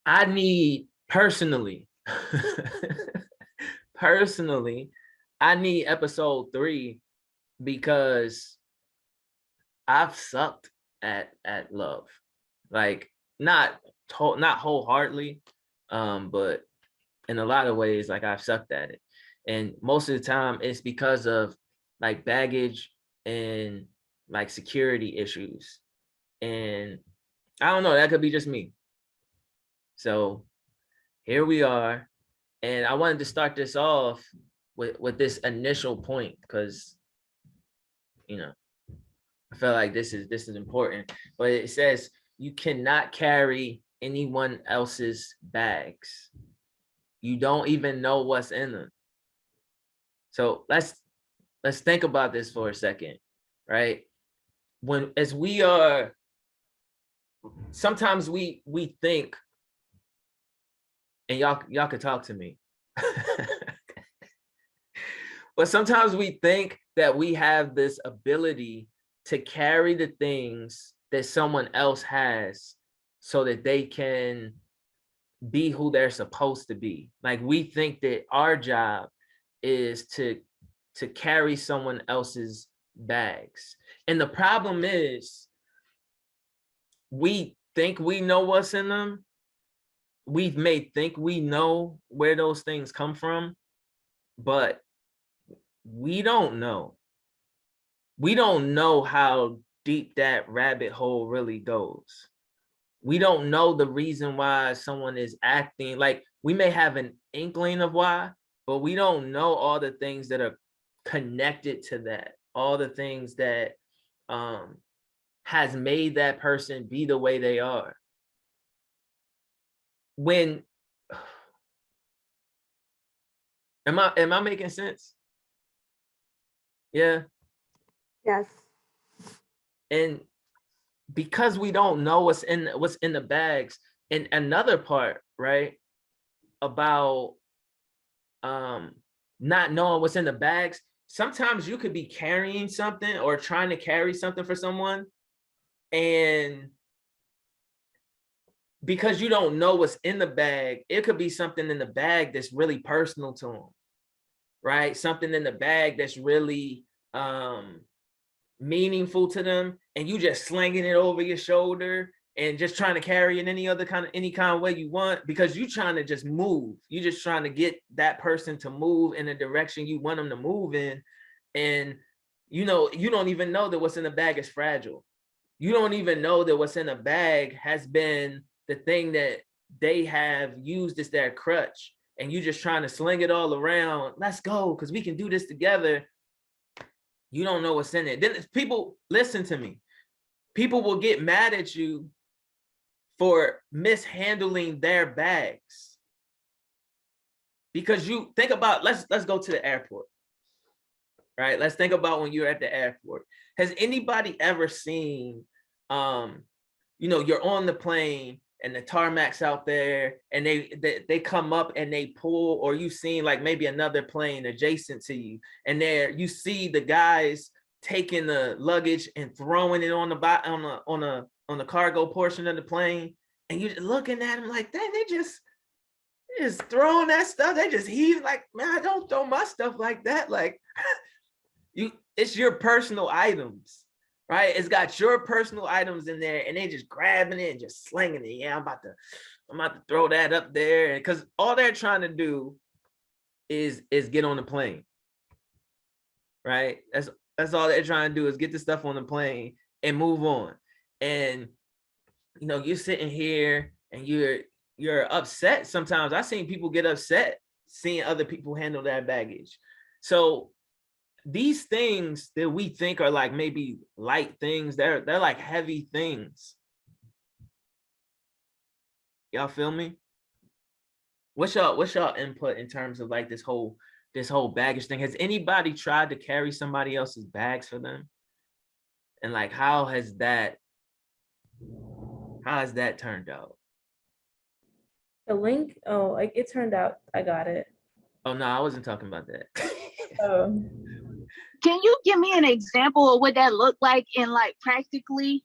I need personally, personally, I need episode 3 because I've sucked at love. Like not not wholeheartedly, but in a lot of ways, like I've sucked at it. And most of the time it's because of like baggage and like security issues. And I don't know, that could be just me. So here we are. And I wanted to start this off with this initial point because you know I feel like this is important. But it says you cannot carry anyone else's bags. You don't even know what's in them. So let's think about this for a second, right? When as we are sometimes we think, and y'all could talk to me. But sometimes we think that we have this ability to carry the things that someone else has so that they can be who they're supposed to be. Like we think that our job is to carry someone else's bags. And the problem is we think we know what's in them. We've made think we know where those things come from, but we don't know. We don't know how deep that rabbit hole really goes. We don't know the reason why someone is acting like we may have an inkling of why, but we don't know all the things that are connected to that, all the things that has made that person be the way they are. When am I making sense? Yeah. Yes. And because we don't know what's in the bags, and another part, right, about not knowing what's in the bags, sometimes you could be carrying something or trying to carry something for someone, and because you don't know what's in the bag, it could be something in the bag that's really personal to them, right? Something in the bag that's really meaningful to them, and you just slinging it over your shoulder and just trying to carry it any kind of way you want, because you're trying to just move. You're just trying to get that person to move in the direction you want them to move in. And you don't even know that what's in the bag is fragile. You don't even know that what's in the bag has been the thing that they have used as their crutch, and you just trying to sling it all around. Let's go, because we can do this together. You don't know what's in it. Then people, listen to me. People will get mad at you for mishandling their bags. Because you think about, let's go to the airport, right? Let's think about when you're at the airport. Has anybody ever seen, you're on the plane and the tarmac's out there, and they come up and they pull, or you seen like maybe another plane adjacent to you, and there you see the guys taking the luggage and throwing it on the cargo portion of the plane, and you're looking at them like that. They just throwing that stuff. They just heaving like, man, I don't throw my stuff like that. Like it's your personal items, right? It's got your personal items in there, and they just grabbing it and just slinging it. Yeah, I'm about to throw that up there, because all they're trying to do is get on the plane, right? That's all they're trying to do, is get the stuff on the plane and move on. And you're sitting here and you're upset. Sometimes I've seen people get upset seeing other people handle that baggage. So these things that we think are like maybe light things, they're like heavy things. Y'all feel me? What's y'all input in terms of like this whole baggage thing? Has anybody tried to carry somebody else's bags for them? And like, how has that turned out? The link, oh, like it turned out, I got it. Oh no, I wasn't talking about that. Oh. Can you give me an example of what that looked like in like practically?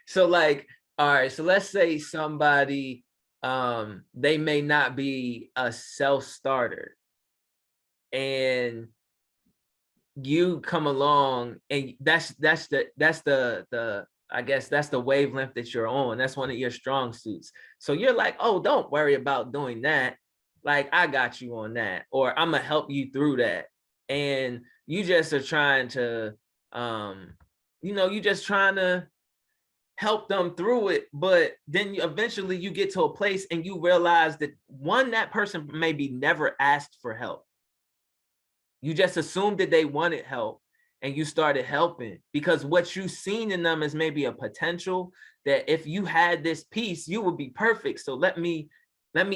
So like All right, so let's say somebody, they may not be a self-starter, and you come along, and that's the I guess that's the wavelength that you're on. That's one of your strong suits. So you're like, oh, don't worry about doing that. Like, I got you on that, or I'm gonna help you through that. And you just are trying to, you just trying to help them through it. But then eventually you get to a place and you realize that that person maybe never asked for help. You just assumed that they wanted help, and you started helping because what you seen in them is maybe a potential that if you had this piece, you would be perfect. So let me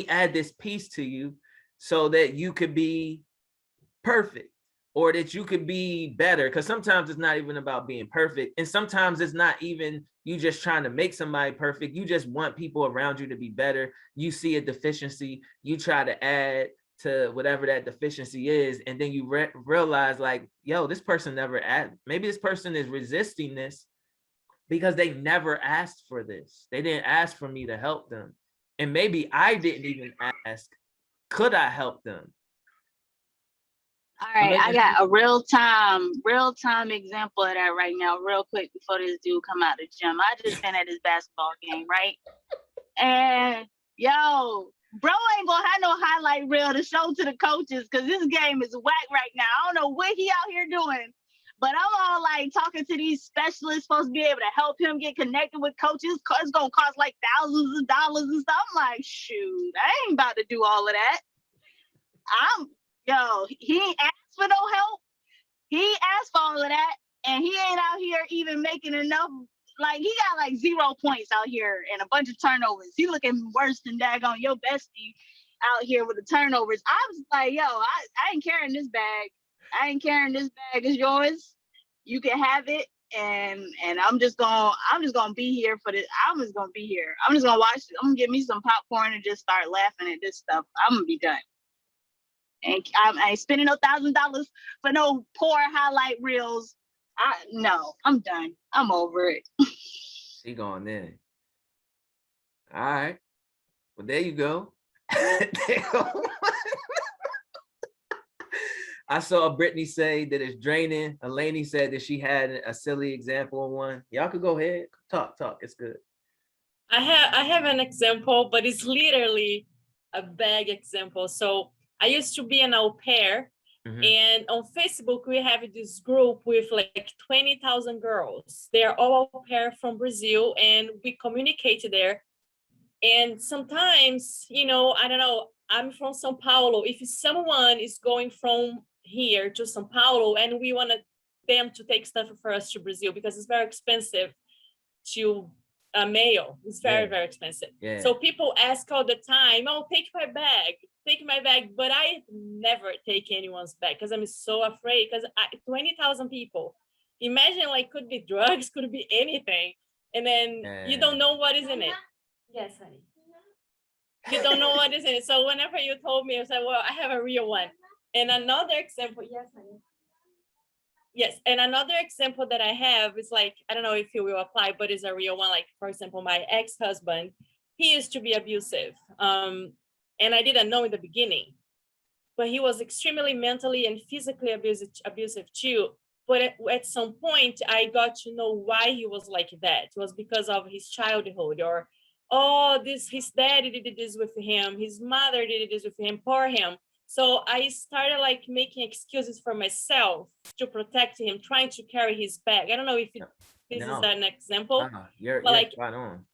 add this piece to you so that you could be perfect, or that you could be better. Because sometimes it's not even about being perfect, and sometimes it's not even you just trying to make somebody perfect. You just want people around you to be better. You see a deficiency, you try to add to whatever that deficiency is, and then you realize, like, yo, this person never asked. Maybe this person is resisting this because they never asked for this. They didn't ask for me to help them, and maybe I didn't even ask, could I help them? All right, I got a real time example of that right now, real quick before this dude come out the gym. I just been at his basketball game, right? And yo, bro ain't gonna have no highlight reel to show to the coaches because this game is whack right now. I don't know what he out here doing, but I'm all like talking to these specialists supposed to be able to help him get connected with coaches. It's gonna cost like thousands of dollars and stuff. I'm like, shoot, I ain't about to do all of that. He ain't asked for no help. He asked for all of that, and he ain't out here even making enough. Like, he got like 0 points out here and a bunch of turnovers. He looking worse than daggone your bestie out here with the turnovers. I was like, yo, I ain't carrying this bag. I ain't carrying this bag. It's yours. You can have it. And I'm just gonna be here for this. I'm just gonna be here. I'm just gonna watch it. I'm gonna get me some popcorn and just start laughing at this stuff. I'm gonna be done. And I ain't spending no $1,000 for no poor highlight reels. No, I'm done. I'm over it. She going in. All right. Well, there you go. I saw Brittany say that it's draining. Eleni said that she had a silly example of one. Y'all could go ahead. Talk. It's good. I have an example, but it's literally a bad example. So I used to be an au pair, and on Facebook, we have this group with like 20,000 girls. They're all au pair from Brazil, and we communicate there. And sometimes, I don't know, I'm from São Paulo. If someone is going from here to São Paulo and we want them to take stuff for us to Brazil because it's very expensive to mail. It's very expensive. Yeah. So people ask all the time, oh, take my bag. But I never take anyone's bag because I'm so afraid, because 20,000 people. Imagine, like, could be drugs, could be anything. And then you don't know what is in it. Yes, honey. You don't know what is in it. So whenever you told me, I was like, well, I have a real one. And another example, yes, honey. Yes, and another example that I have is, like, I don't know if you will apply, but it's a real one. Like, for example, my ex-husband, he used to be abusive. And I didn't know in the beginning, but he was extremely mentally and physically abusive too. But at some point, I got to know why he was like that. It was because of his childhood, or, his daddy did this with him, his mother did this with him, for him. So I started like making excuses for myself to protect him, trying to carry his bag. I don't know if this is an example. You're like, spot on.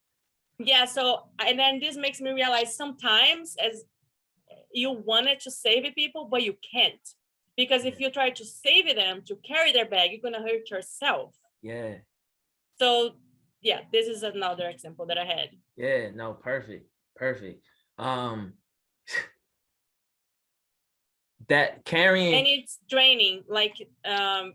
Yeah, so, and then this makes me realize sometimes as you wanted to save people, but you can't. Because if you try to save them to carry their bag, you're going to hurt yourself. Yeah. So, yeah, this is another example that I had. Yeah, no, perfect. That carrying. And it's draining, like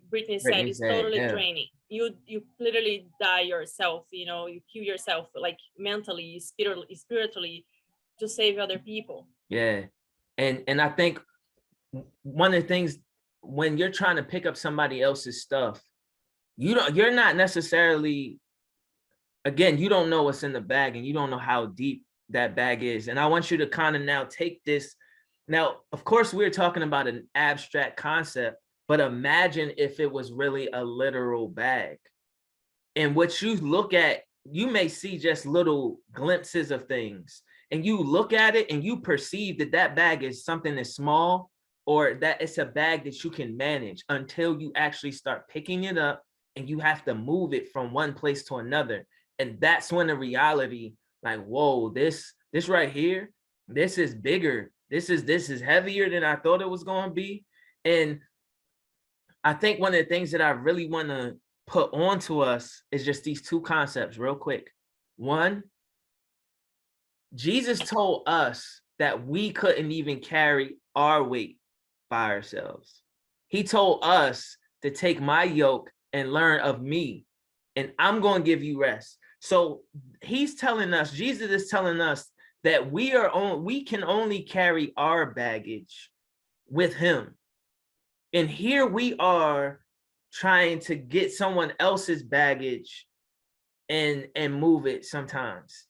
Brittany said, it's totally draining. You literally die yourself, you kill yourself, like mentally, spiritually, to save other people. Yeah. And I think one of the things, when you're trying to pick up somebody else's stuff, you're not necessarily, again, you don't know what's in the bag, and you don't know how deep that bag is. And I want you to kind of now take this. Now, of course, we're talking about an abstract concept, but imagine if it was really a literal bag. And what you look at, you may see just little glimpses of things, and you look at it and you perceive that that bag is something that's small, or that it's a bag that you can manage, until you actually start picking it up and you have to move it from one place to another. And that's when the reality, like, whoa, this right here, this is bigger. This is heavier than I thought it was going to be. And I think one of the things that I really want to put onto us is just these two concepts real quick. One, Jesus told us that we couldn't even carry our weight by ourselves. He told us to take my yoke and learn of me, and I'm going to give you rest. So he's telling us, Jesus is telling us that we can only carry our baggage with him. And here we are trying to get someone else's baggage and move it sometimes.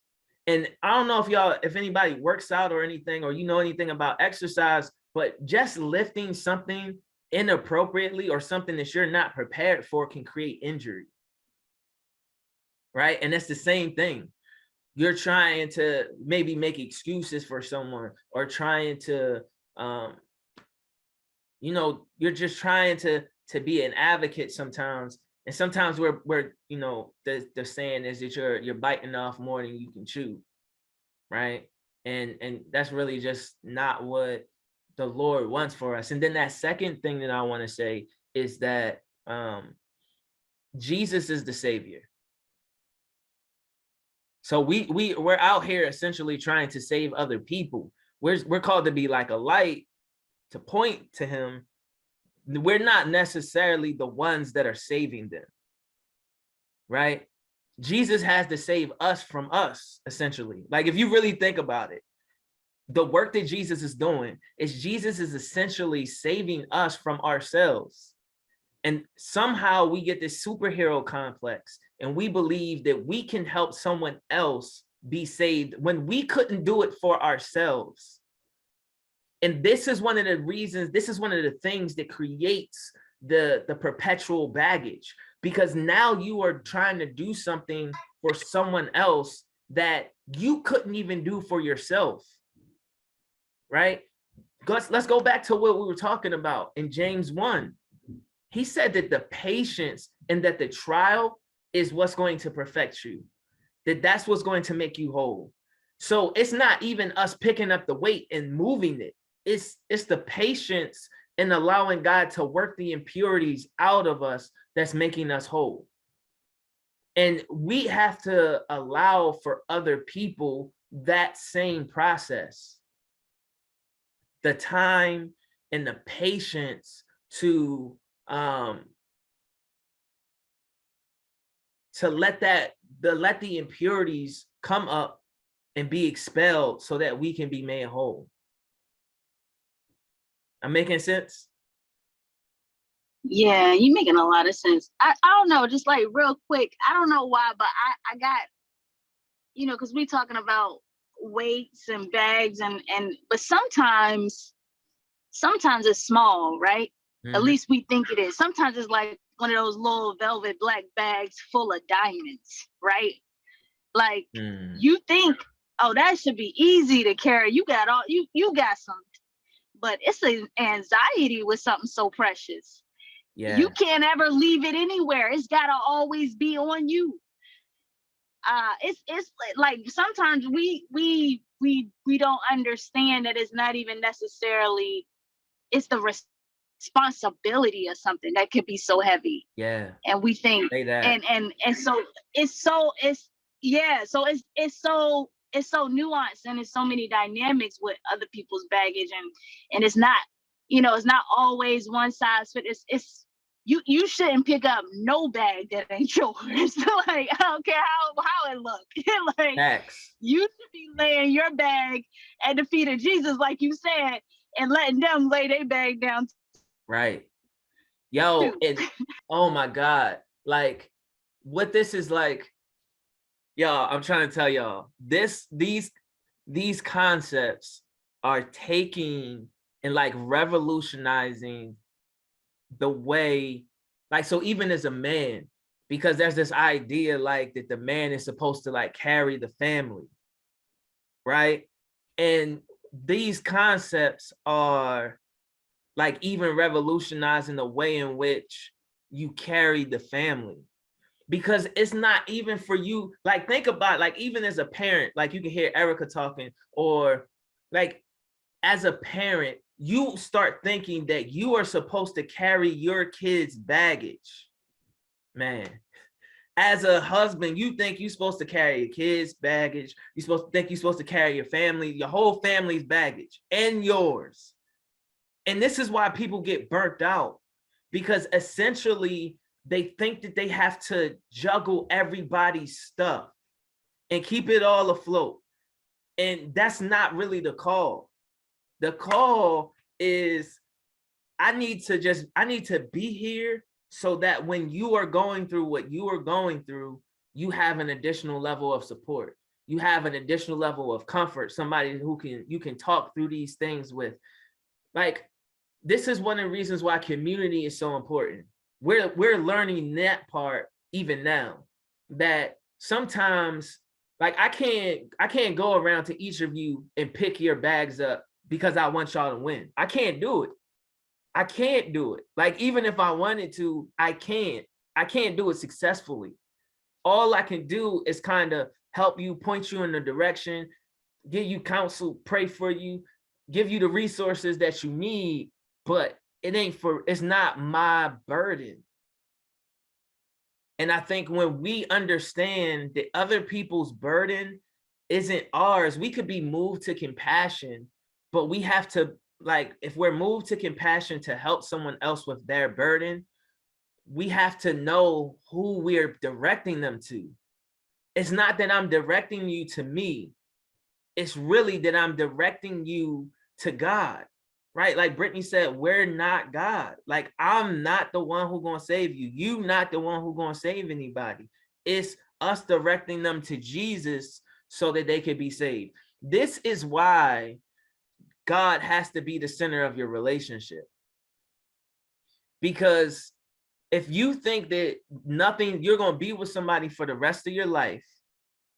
And I don't know if anybody works out or anything, or you know anything about exercise, but just lifting something inappropriately or something that you're not prepared for can create injury. Right? And that's the same thing. You're trying to maybe make excuses for someone, or trying to, you're just trying to be an advocate sometimes. And sometimes we're the saying is that you're biting off more than you can chew, right? And that's really just not what the Lord wants for us. And then that second thing that I want to say is that Jesus is the Savior. So we're out here essentially trying to save other people. We're called to be like a light to point to him. We're not necessarily the ones that are saving them, right? Jesus has to save us from us, essentially. Like, if you really think about it, the work that Jesus is doing is Jesus is essentially saving us from ourselves. And somehow we get this superhero complex, and we believe that we can help someone else be saved when we couldn't do it for ourselves. And this is one of the reasons, this is one of the things that creates the perpetual baggage, because now you are trying to do something for someone else that you couldn't even do for yourself, right? Let's go back to what we were talking about in James 1. He said that the patience and that the trial is what's going to perfect you, that's what's going to make you whole. So it's not even us picking up the weight and moving it. It's the patience and allowing God to work the impurities out of us that's making us whole. And we have to allow for other people that same process, the time and the patience to let the impurities come up and be expelled so that we can be made whole. I'm making sense? Yeah, you making a lot of sense. I don't know, just like real quick, I don't know why, but I got, because we talking about weights and bags but sometimes it's small, right? Mm-hmm. At least we think it is. Sometimes it's like one of those little velvet black bags full of diamonds, right? Like you think, oh, that should be easy to carry. You got you got some. But it's an anxiety with something so precious. Yeah. You can't ever leave it anywhere. It's gotta always be on you. It's like sometimes we don't understand that it's not even necessarily, it's the responsibility of something that could be so heavy. Yeah. And we think and so it's so nuanced, and it's so many dynamics with other people's baggage, and it's not, it's not always one size fits. It's you shouldn't pick up no bag that ain't yours. Like, I don't care how it look. Like, Max, you should be laying your bag at the feet of Jesus, like you said, and letting them lay their bag down. Right. Yo, and oh my God, like what this is like. Y'all, I'm trying to tell y'all, these concepts are taking and like revolutionizing the way, like, so even as a man, because there's this idea like that the man is supposed to like carry the family, right? And these concepts are like even revolutionizing the way in which you carry the family, because it's not even for you. Like, think about, like, even as a parent, like you can hear Erica talking, or like as a parent, you start thinking that you are supposed to carry your kids' baggage. Man, as a husband, you think you're supposed to carry your kids' baggage. You're supposed to carry your family, your whole family's baggage, and yours. And this is why people get burnt out, because essentially they think that they have to juggle everybody's stuff and keep it all afloat. And that's not really the call. The call is, I need to be here so that when you are going through what you are going through, you have an additional level of support. You have an additional level of comfort, somebody who you can talk through these things with. Like, this is one of the reasons why community is so important. We're learning that part even now, that sometimes, like, I can't go around to each of you and pick your bags up because I want y'all to win. I can't do it. I can't do it. Like, even if I wanted to, I can't do it successfully. All I can do is kind of help you, point you in the direction, give you counsel, pray for you, give you the resources that you need, but it's not my burden. And I think when we understand that other people's burden isn't ours, we could be moved to compassion, but we have to, like, if we're moved to compassion to help someone else with their burden, we have to know who we're directing them to. It's not that I'm directing you to me. It's really that I'm directing you to God, right? Like Brittany said, we're not God. Like, I'm not the one who's going to save you. You not the one who's going to save anybody. It's us directing them to Jesus so that they can be saved. This is why God has to be the center of your relationship. Because if you think that you're going to be with somebody for the rest of your life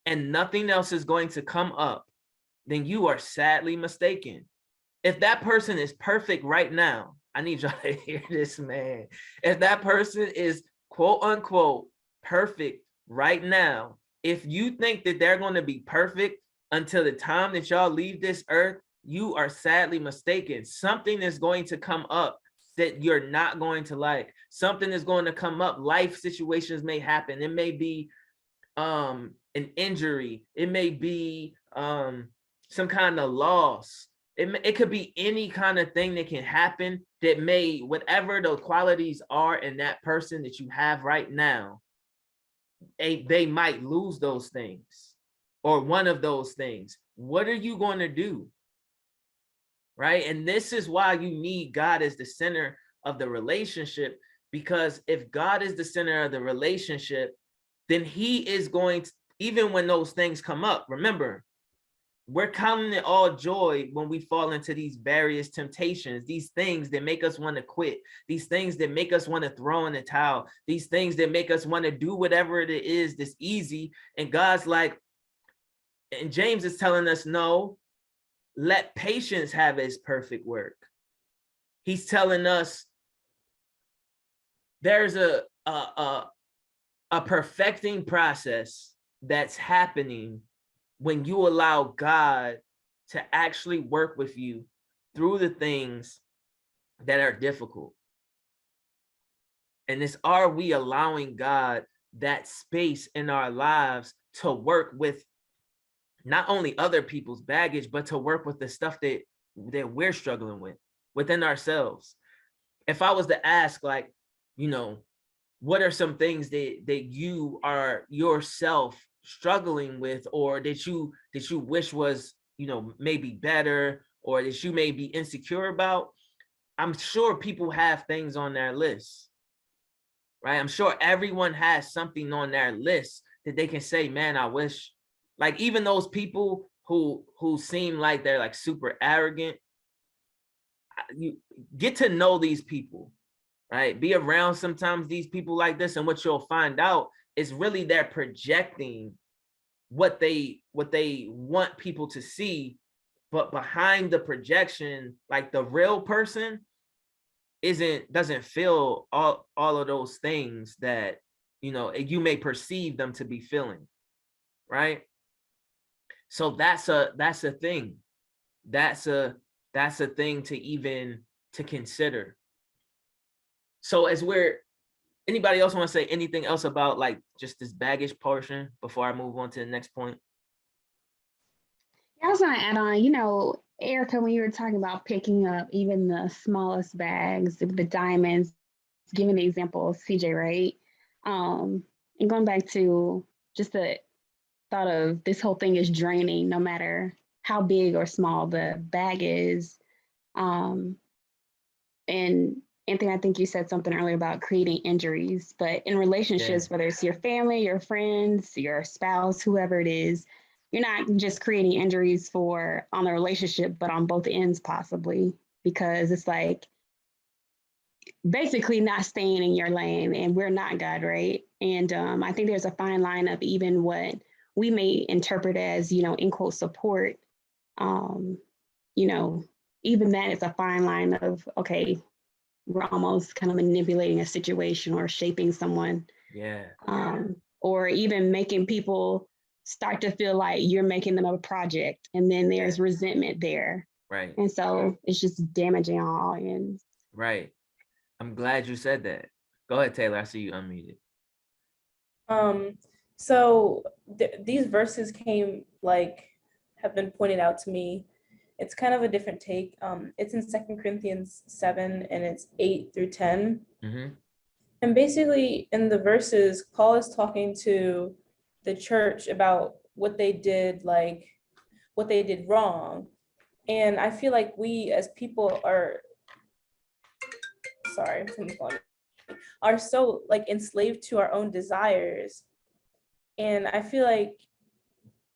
and nothing else is going to come up, then you are sadly mistaken. If that person is perfect right now, I need y'all to hear this, man. If that person is quote unquote perfect right now, if you think that they're going to be perfect until the time that y'all leave this earth, you are sadly mistaken. Something is going to come up that you're not going to like. Something is going to come up. Life situations may happen. It may be an injury. It may be some kind of loss. It could be any kind of thing that can happen that may, whatever the qualities are in that person that you have right now, they might lose those things or one of those things. What are you going to do? Right? And this is why you need God as the center of the relationship, because if God is the center of the relationship, then he is going to, even when those things come up, remember, we're counting it all joy when we fall into these various temptations, these things that make us want to quit, these things that make us want to throw in the towel, these things that make us want to do whatever it is that's easy. And God's like, and James is telling us, no, let patience have its perfect work. He's telling us there's a perfecting process that's happening when you allow God to actually work with you through the things that are difficult. And it's, are we allowing God that space in our lives to work with not only other people's baggage, but to work with the stuff that we're struggling with within ourselves? If I was to ask, like, you know, what are some things that you are yourself struggling with, or that you wish was, you know, maybe better, or that you may be insecure about? I'm sure people have things on their list, right? I'm sure everyone has something on their list that they can say, man, I wish, like, even those people who seem like they're like super arrogant, you get to know these people, right? Be around sometimes these people like this, and what you'll find out is really they're projecting what they want people to see, but behind the projection, like the real person doesn't feel all of those things that, you know, you may perceive them to be feeling, right? So that's a thing. That's a thing to even to consider. So as anybody else want to say anything else about like just this baggage portion before I move on to the next point? I was going to add on, you know, Erica, when you were talking about picking up even the smallest bags, the diamonds, giving the example of CJ, right? And going back to just the thought of this whole thing is draining, no matter how big or small the bag is. And Anthony, I think you said something earlier about creating injuries, but in relationships, whether it's your family, your friends, your spouse, whoever it is, you're not just creating injuries on the relationship, but on both ends possibly, because it's like basically not staying in your lane, and we're not God, right? And I think there's a fine line of even what we may interpret as, you know, in quote, support. You know, even that is a fine line of, okay, we're almost kind of manipulating a situation or shaping someone. Yeah. Or even making people start to feel like you're making them a project, and then there's resentment there. Right. And so it's just damaging on all ends. Right. I'm glad you said that. Go ahead, Taylor. I see you unmuted. So these verses have been pointed out to me. It's kind of a different take. It's in 2 Corinthians 7, and it's 8 through 10. Mm-hmm. And basically in the verses, Paul is talking to the church about what they did wrong. And I feel like we as people are so like enslaved to our own desires. And I feel like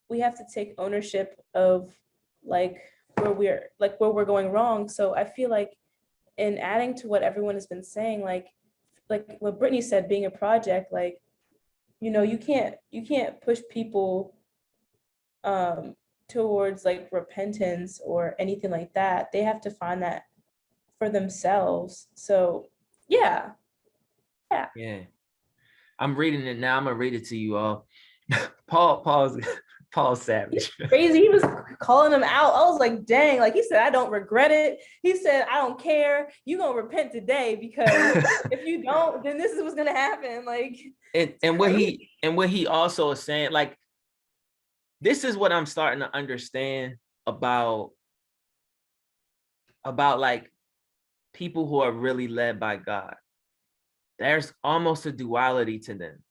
we have to take ownership of like where we're going wrong. So I feel like in adding to what everyone has been saying, like what Brittany said, being a project, like, you know, you can't push people towards like repentance or anything like that. They have to find that for themselves. So yeah. I'm reading it now. I'm gonna read it to you all. Paul's savage. Crazy. He was calling them out. I was like, dang, like he said, I don't regret it. He said, I don't care. You're gonna repent today, because if you don't, then this is what's gonna happen. Like, and what he also is saying, like, this is what I'm starting to understand about like people who are really led by God. There's almost a duality to them,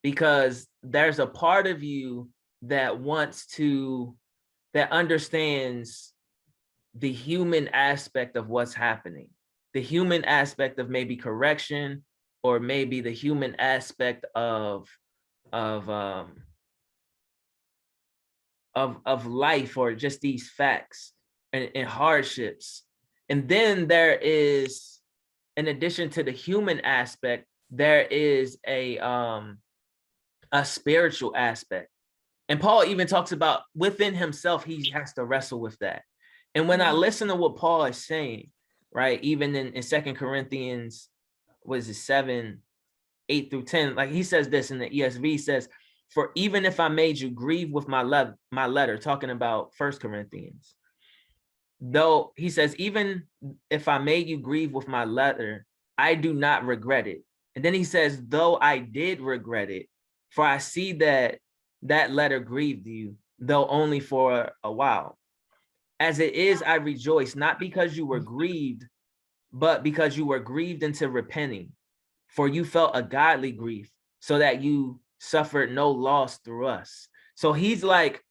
because there's a part of you that understands the human aspect of what's happening, the human aspect of maybe correction, or maybe the human aspect of life, or just these facts and hardships. And then there is, in addition to the human aspect, there is a spiritual aspect. And Paul even talks about within himself, he has to wrestle with that. And when I listen to what Paul is saying, right, even in 2 Corinthians, 7, 8 through 10, like he says this in the ESV, he says, for even if I made you grieve with my letter, talking about 1 Corinthians, though he says, even if I made you grieve with my letter, I do not regret it. And then he says, though I did regret it, for I see that letter grieved you, though only for a while. As it is, I rejoice, not because you were grieved, but because you were grieved into repenting. For you felt a godly grief, so that you suffered no loss through us. So he's like,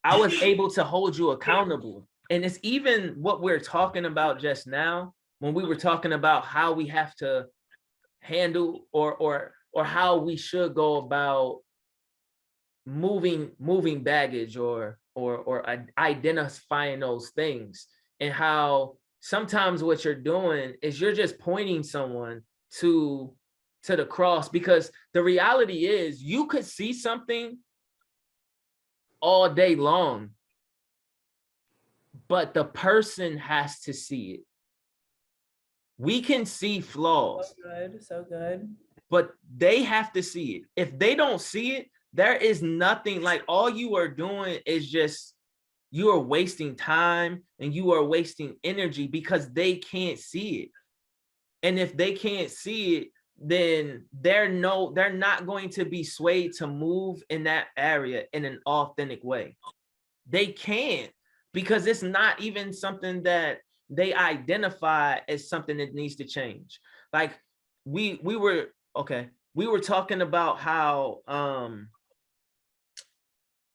I was able to hold you accountable. And it's even what we're talking about just now, when we were talking about how we have to handle or how we should go about moving baggage or identifying those things, and how sometimes what you're doing is you're just pointing someone to the cross, because the reality is you could see something all day long, but the person has to see it. We can see flaws. So good. But they have to see it. If they don't see it, there is nothing, like, all you are doing is just, you are wasting time and you are wasting energy because they can't see it. And if they can't see it, then they're not going to be swayed to move in that area in an authentic way. They can't, because it's not even something that they identify as something that needs to change. Like we were talking about how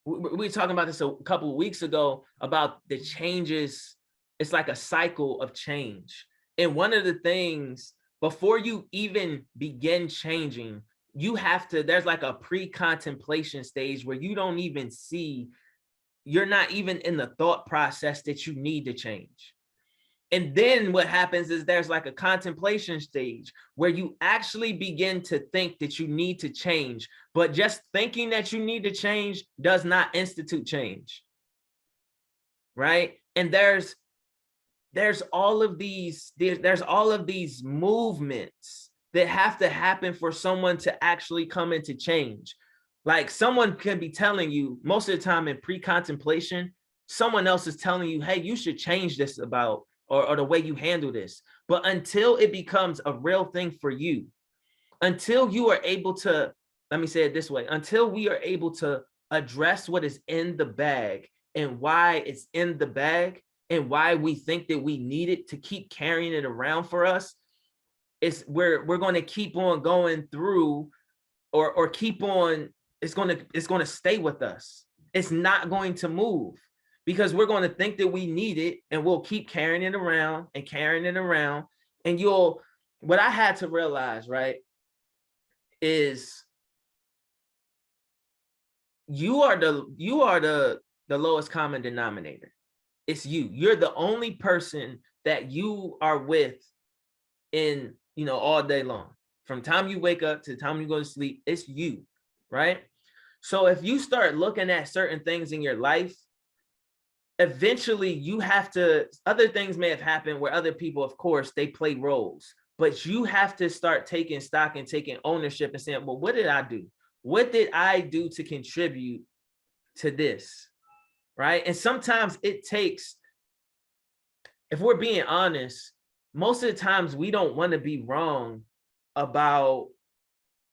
we were talking about this a couple of weeks ago about the changes. It's like a cycle of change. And one of the things, before you even begin changing, there's like a pre-contemplation stage where you don't even see, you're not even in the thought process that you need to change. And then what happens is there's like a contemplation stage where you actually begin to think that you need to change, but just thinking that you need to change does not institute change, right? And there's all of these movements that have to happen for someone to actually come into change. Like someone can be telling you most of the time in pre-contemplation, someone else is telling you, hey, you should change this about, or the way you handle this. But until it becomes a real thing for you, until you are able to, let me say it this way, until we are able to address what is in the bag and why it's in the bag and why we think that we need it to keep carrying it around for us, we're going to keep on going through, or keep on, it's going to stay with us. It's not going to move, because we're going to think that we need it, and we'll keep carrying it around and carrying it around. And what I had to realize, right, is you are the lowest common denominator. It's you. You're the only person that you are with in, all day long. From time you wake up to the time you go to sleep, it's you, right? So if you start looking at certain things in your life, eventually you have to, other things may have happened where other people, of course, they play roles, but you have to start taking stock and taking ownership and saying, well, what did I do? What did I do to contribute to this? Right? And sometimes it takes, if we're being honest, most of the times we don't want to be wrong about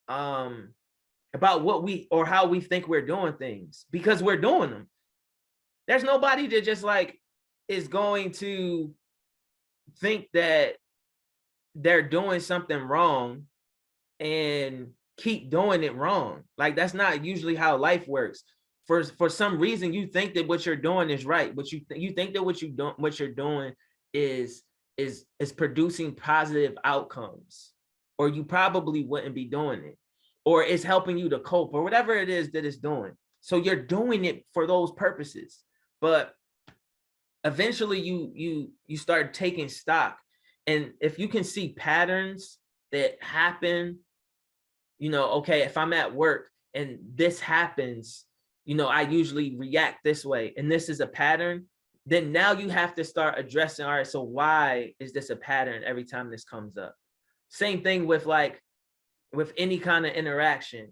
what we, or how we think we're doing things, because we're doing them. There's nobody that just like is going to think that they're doing something wrong and keep doing it wrong. Like, that's not usually how life works. For some reason, you think that what you're doing is right, but you think that what you're doing is producing positive outcomes, or you probably wouldn't be doing it, or it's helping you to cope, or whatever it is that it's doing. So you're doing it for those purposes. But eventually you start taking stock. And if you can see patterns that happen, okay, if I'm at work and this happens, I usually react this way, and this is a pattern, then now you have to start addressing, all right, so why is this a pattern every time this comes up? Same thing with any kind of interaction.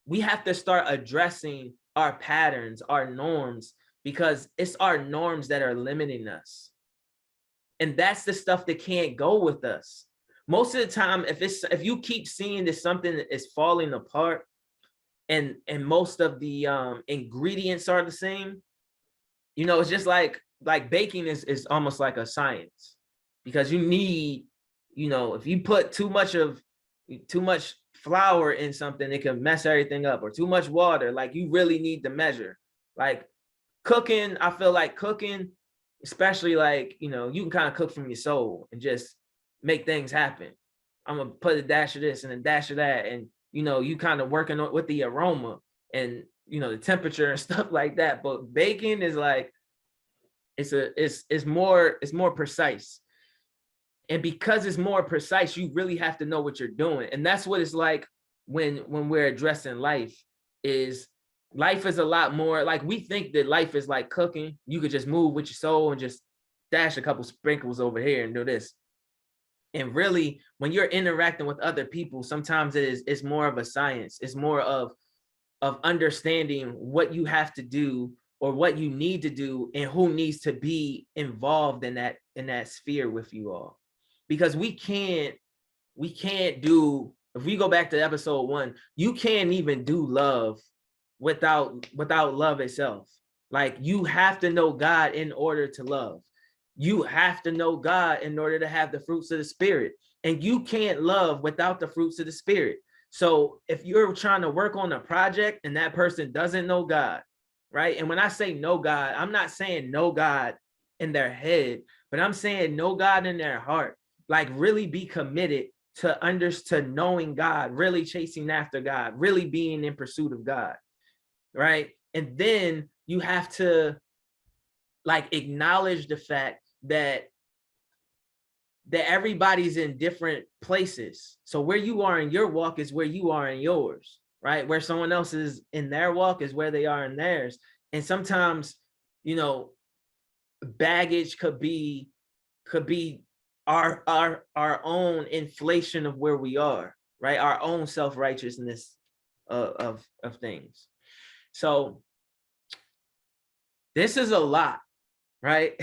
We have to start addressing our patterns, our norms, because it's our norms that are limiting us. And that's the stuff that can't go with us. Most of the time, if you keep seeing that something is falling apart, and most of the ingredients are the same, it's just like baking is almost like a science, because you need, if you put too much flour in something, it can mess everything up, or too much water. Like, you really need to measure. Like cooking, I feel like cooking, especially like, you can kind of cook from your soul and just make things happen. I'm gonna put a dash of this and a dash of that, and you kind of working with the aroma, and the temperature and stuff like that. But baking is like, it's more precise. And because it's more precise, you really have to know what you're doing. And that's what it's like when we're addressing life. Life is a lot more like, we think that life is like cooking. You could just move with your soul and just dash a couple sprinkles over here and do this. And really, when you're interacting with other people, sometimes it's more of a science. It's more of understanding what you have to do or what you need to do and who needs to be involved in that sphere with you all. Because we can't do, if we go back to episode 1, you can't even do love without love itself. Like, you have to know God in order to love. You have to know God in order to have the fruits of the Spirit. And you can't love without the fruits of the Spirit. So if you're trying to work on a project and that person doesn't know God, right? And when I say know God, I'm not saying know God in their head, but I'm saying know God in their heart. Like, really be committed to knowing God, really chasing after God, really being in pursuit of God, right? And then you have to like acknowledge the fact that everybody's in different places. So where you are in your walk is where you are in yours, right? Where someone else is in their walk is where they are in theirs. And sometimes, baggage could be our own inflation of where we are, right? Our own self-righteousness of things. So this is a lot, right?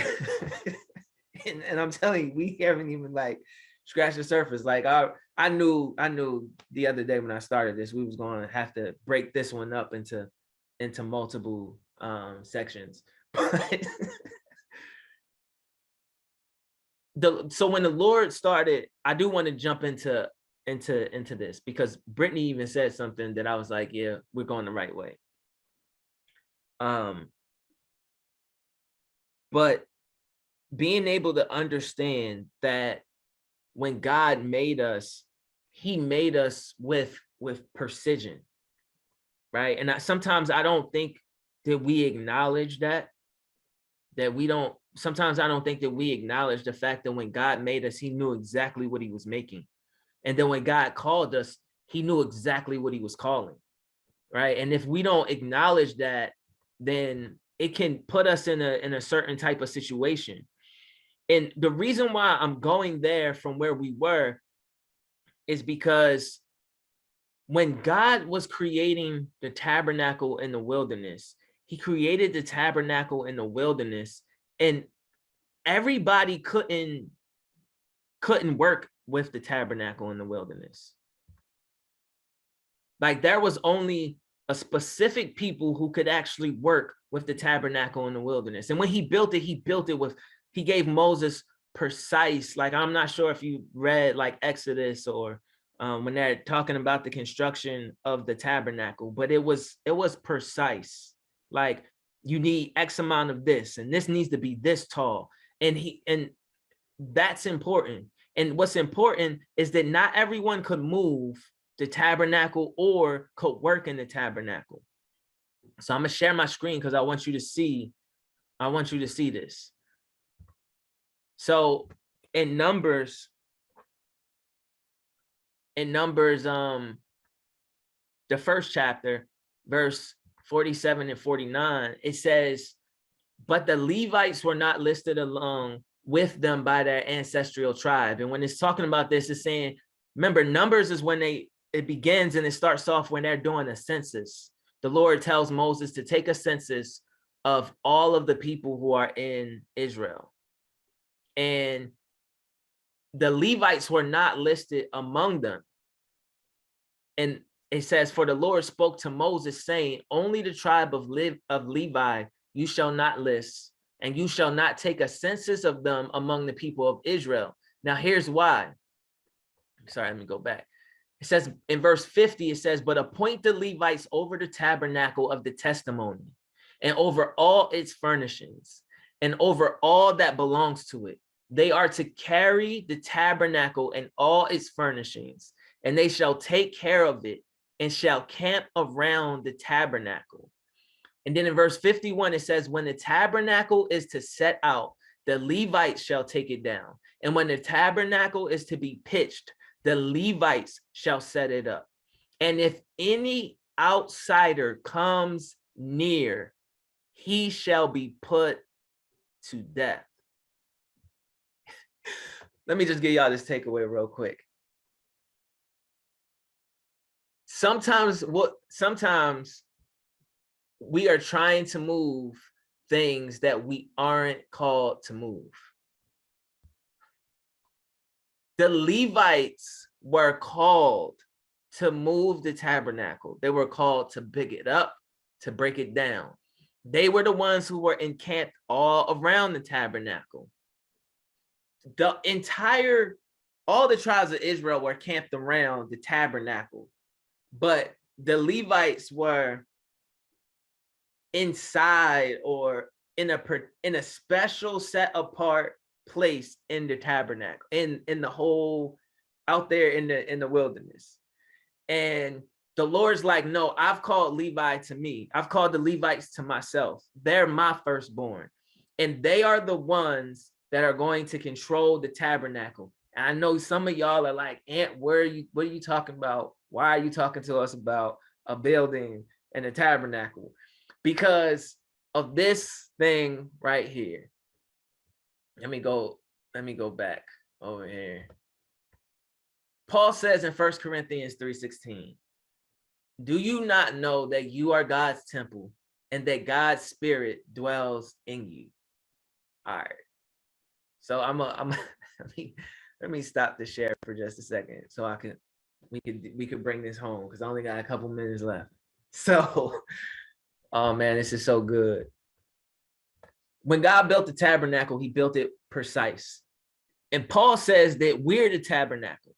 and I'm telling you, we haven't even like scratched the surface. Like, I knew the other day when I started this, we was going to have to break this one up into multiple sections. But so when the Lord started, I do want to jump into this, because Brittany even said something that I was like, yeah, we're going the right way. But being able to understand that when God made us, he made us with precision, right? And sometimes I don't think that we acknowledge sometimes I don't think that we acknowledge the fact that when God made us, he knew exactly what he was making. And then when God called us, he knew exactly what he was calling, right? And if we don't acknowledge that, then it can put us in a certain type of situation. And the reason why I'm going there from where we were is because when God was creating the tabernacle in the wilderness, he created the tabernacle in the wilderness, and everybody couldn't work with the tabernacle in the wilderness. Like, there was only a specific people who could actually work with the tabernacle in the wilderness. And when he built it he gave Moses precise, like, I'm not sure if you read like Exodus or when they're talking about the construction of the tabernacle, but it was precise. Like, you need X amount of this, and this needs to be this tall. And that's important. And what's important is that not everyone could move the tabernacle or could work in the tabernacle. So I'm gonna share my screen because I want you to see this. So in Numbers, the first chapter, verse 47 and 49, it says, but the Levites were not listed along with them by their ancestral tribe. And when it's talking about this, it's saying, remember, Numbers is when it begins, and it starts off when they're doing a census. The Lord tells Moses to take a census of all of the people who are in Israel. And the Levites were not listed among them. And it says, for the Lord spoke to Moses, saying, only the tribe of Levi you shall not list, and you shall not take a census of them among the people of Israel. Now here's why. Sorry, let me go back. It says in verse 50, it says, but appoint the Levites over the tabernacle of the testimony, and over all its furnishings, and over all that belongs to it. They are to carry the tabernacle and all its furnishings, and they shall take care of it, and shall camp around the tabernacle. And then in verse 51, it says, when the tabernacle is to set out, the Levites shall take it down. And when the tabernacle is to be pitched, the Levites shall set it up. And if any outsider comes near, he shall be put to death. Let me just give y'all this takeaway real quick. Sometimes we are trying to move things that we aren't called to move. The Levites were called to move the tabernacle. They were called to pick it up, to break it down. They were the ones who were encamped all around the tabernacle. All the tribes of Israel were camped around the tabernacle, but the Levites were inside or in a special set apart place in the tabernacle, in the whole, out there in the wilderness. And the Lord's like, no, I've called Levi to me. I've called the Levites to myself. They're my firstborn. And they are the ones that are going to control the tabernacle. And I know some of y'all are like, Aunt, what are you talking about? Why are you talking to us about a building and a tabernacle? Because of this thing right here. Let me go back over here. Paul says in 1 Corinthians 3:16, do you not know that you are God's temple and that God's spirit dwells in you? All right. So let me stop the share for just a second so we could bring this home, because I only got a couple minutes left. So, oh man, this is so good. When God built the tabernacle, he built it precise. And Paul says that we're the tabernacle.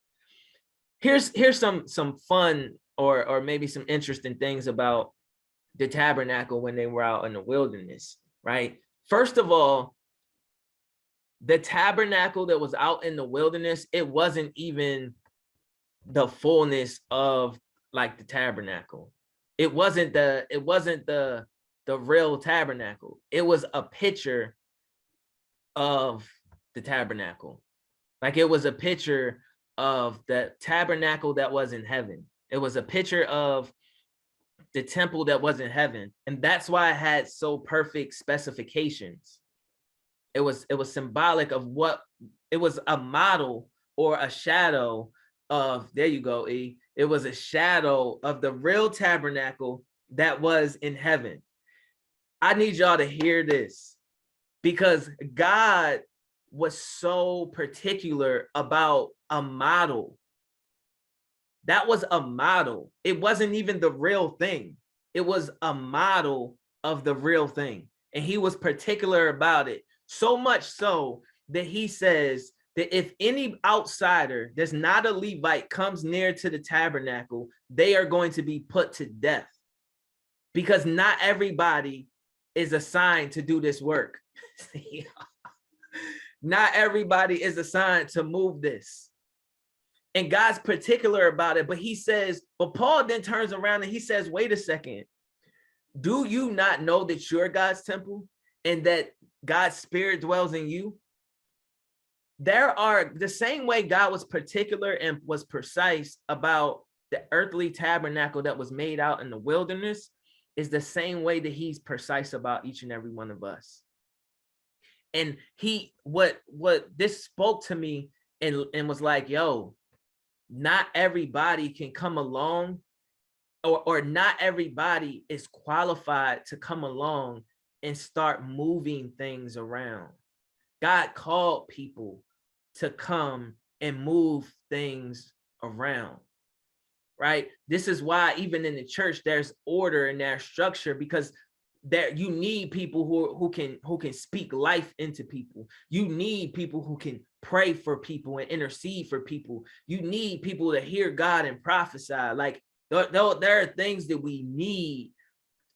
Here's some fun or maybe some interesting things about the tabernacle when they were out in the wilderness, right? First of all, the tabernacle that was out in the wilderness, it wasn't even the fullness of like the tabernacle. It wasn't the real tabernacle. It was a picture of the tabernacle. Like it was a picture of the tabernacle that was in heaven. It was a picture of the temple that was in heaven. And that's why it had so perfect specifications. It was symbolic of what it was, a model or a shadow of, there you go, E. It was a shadow of the real tabernacle that was in heaven. I need y'all to hear this, because God was so particular about a model. That was a model. It wasn't even the real thing. It was a model of the real thing. And he was particular about it. So much so that he says that if any outsider that's not a Levite comes near to the tabernacle, they are going to be put to death, because not everybody is assigned to do this work. Not everybody is assigned to move this. And God's particular about it. But he says, but Paul then turns around and he says, wait a second. Do you not know that you're God's temple and that God's spirit dwells in you? There are, the same way God was particular and was precise about the earthly tabernacle that was made out in the wilderness, is the same way that he's precise about each and every one of us. And what this spoke to me and was like, yo, not everybody can come along, or not everybody is qualified to come along and start moving things around. God called people to come and move things around, right? This is why even in the church, there's order and there's structure, because there you need people who can speak life into people. You need people who can pray for people and intercede for people. You need people to hear God and prophesy. Like there are things that we need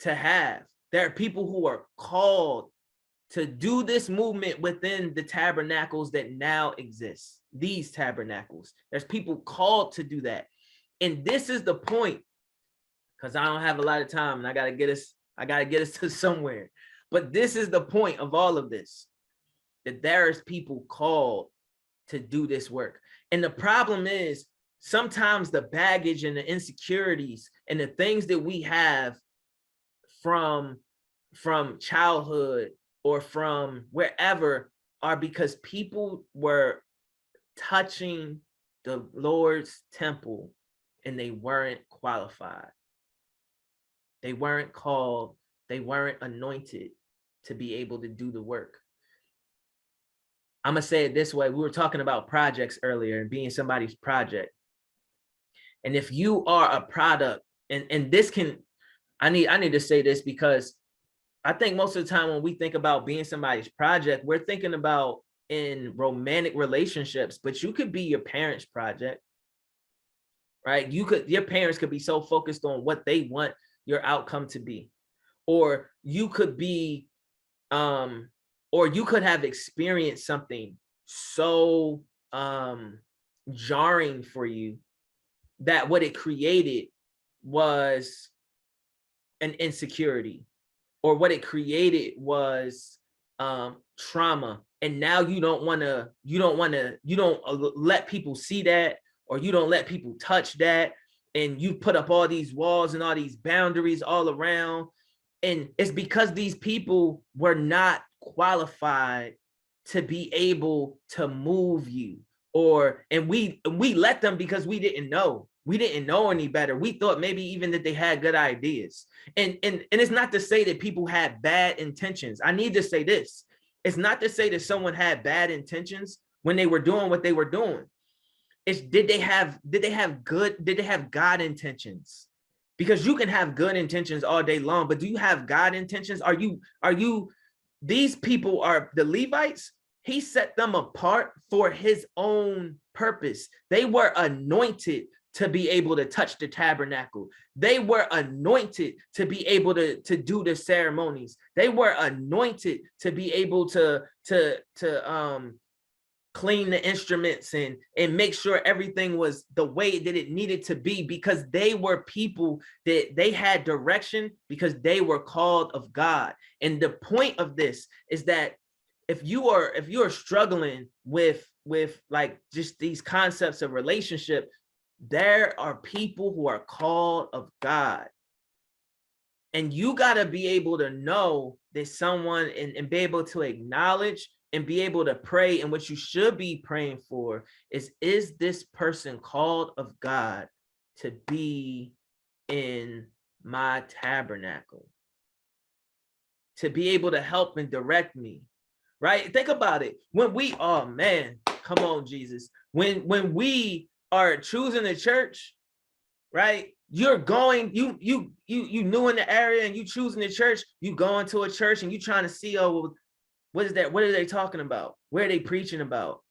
to have. There are people who are called to do this movement within the tabernacles that now exist. These tabernacles, there's people called to do that. And this is the point, because I don't have a lot of time and I got to get us I got to get us to somewhere. But this is the point of all of this, that there is people called to do this work. And the problem is sometimes the baggage and the insecurities and the things that we have from childhood or from wherever are because people were touching the Lord's temple and they weren't qualified. They weren't called, they weren't anointed to be able to do the work. I'm gonna say it this way. We were talking about projects earlier and being somebody's project. And if you are a product, and this can, I need to say this because I think most of the time when we think about being somebody's project, we're thinking about in romantic relationships, but you could be your parents' project, right? Your parents could be so focused on what they want your outcome to be, or you could be, or you could have experienced something so jarring for you that what it created was an insecurity, or what it created was trauma. And now you don't let people see that, or you don't let people touch that. And you put up all these walls and all these boundaries all around. And it's because these people were not qualified to be able to move you, and we let them because we didn't know any better. We thought maybe even that they had good ideas. And it's not to say that people had bad intentions. I need to say this. It's not to say that someone had bad intentions when they were doing what they were doing. It's did they have God intentions? Because you can have good intentions all day long, but do you have God intentions? Are you these people are the Levites? He set them apart for his own purpose. They were anointed to be able to touch the tabernacle. They were anointed to be able to do the ceremonies. They were anointed to be able to clean the instruments and make sure everything was the way that it needed to be, because they were people that they had direction, because they were called of God. And the point of this is that if you are struggling with like just these concepts of relationship, there are people who are called of God. And you got to be able to know that someone and be able to acknowledge and be able to pray. And what you should be praying for is this person called of God to be in my tabernacle, to be able to help and direct me, right? Think about it. When we, oh man, come on, Jesus. When we are choosing the church, right? You're going, you new in the area and you choosing the church, you going to a church and you trying to see, oh, what is that? What are they talking about? Where are they preaching about?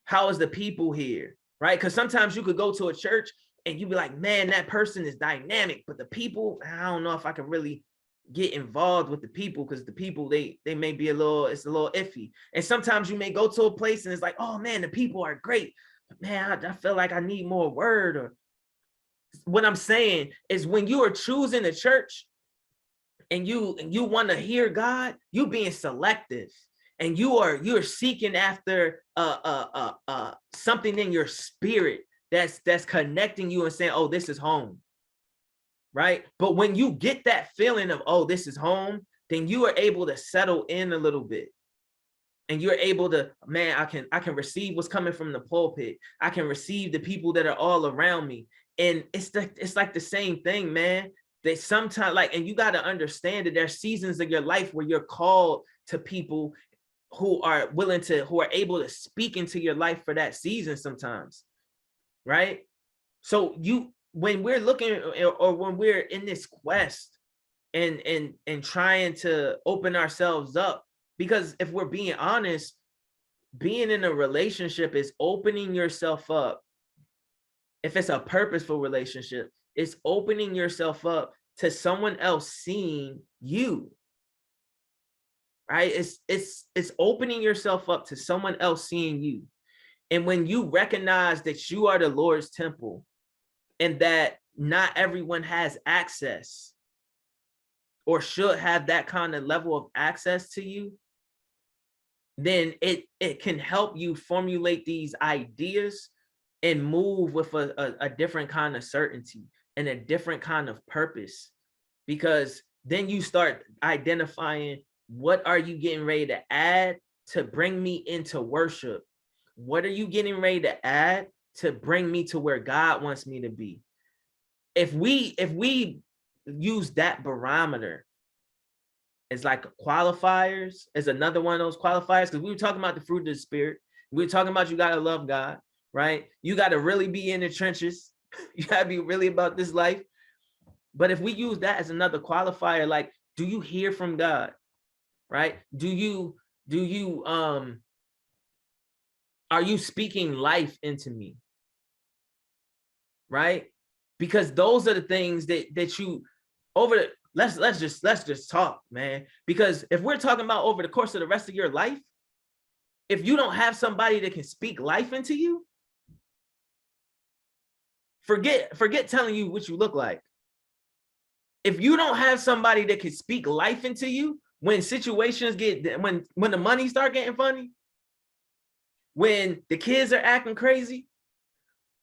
How is the people here, right? Because sometimes you could go to a church and you be like, man, that person is dynamic, but the people, I don't know if I can really get involved with the people, because the people, they may be it's a little iffy. And sometimes you may go to a place and it's like, oh man, the people are great, but man, I feel like I need more word. Or what I'm saying is, when you are choosing a church and you want to hear God, you being selective, and you're seeking after something in your spirit that's connecting you and saying, oh, this is home, right? But when you get that feeling of, oh, this is home, then you are able to settle in a little bit. And you're able to, man, I can receive what's coming from the pulpit. I can receive the people that are all around me. And it's like the same thing, man. They sometimes, like, and you got to understand that there's seasons of your life where you're called to people who are able to speak into your life for that season sometimes, right? So when we're looking, or when we're in this quest and trying to open ourselves up, because if we're being honest, being in a relationship is opening yourself up. If it's a purposeful relationship, it's opening yourself up to someone else seeing you, right? It's opening yourself up to someone else seeing you. And when you recognize that you are the Lord's temple and that not everyone has access, or should have that kind of level of access to you, then it can help you formulate these ideas and move with a different kind of certainty and a different kind of purpose, because then you start identifying, what are you getting ready to add to bring me into worship? What are you getting ready to add to bring me to where God wants me to be? If we use that barometer as like qualifiers, as another one of those qualifiers, because we were talking about the fruit of the Spirit. We were talking about you got to love God, right? You got to really be in the trenches. You got to be really about this life. But if we use that as another qualifier, like, do you hear from God, right? Are you speaking life into me, right? Because those are the things that you over the, let's just talk, man. Because if we're talking about over the course of the rest of your life, if you don't have somebody that can speak life into you, forget telling you what you look like. If you don't have somebody that can speak life into you, when situations get, when the money start getting funny, when the kids are acting crazy,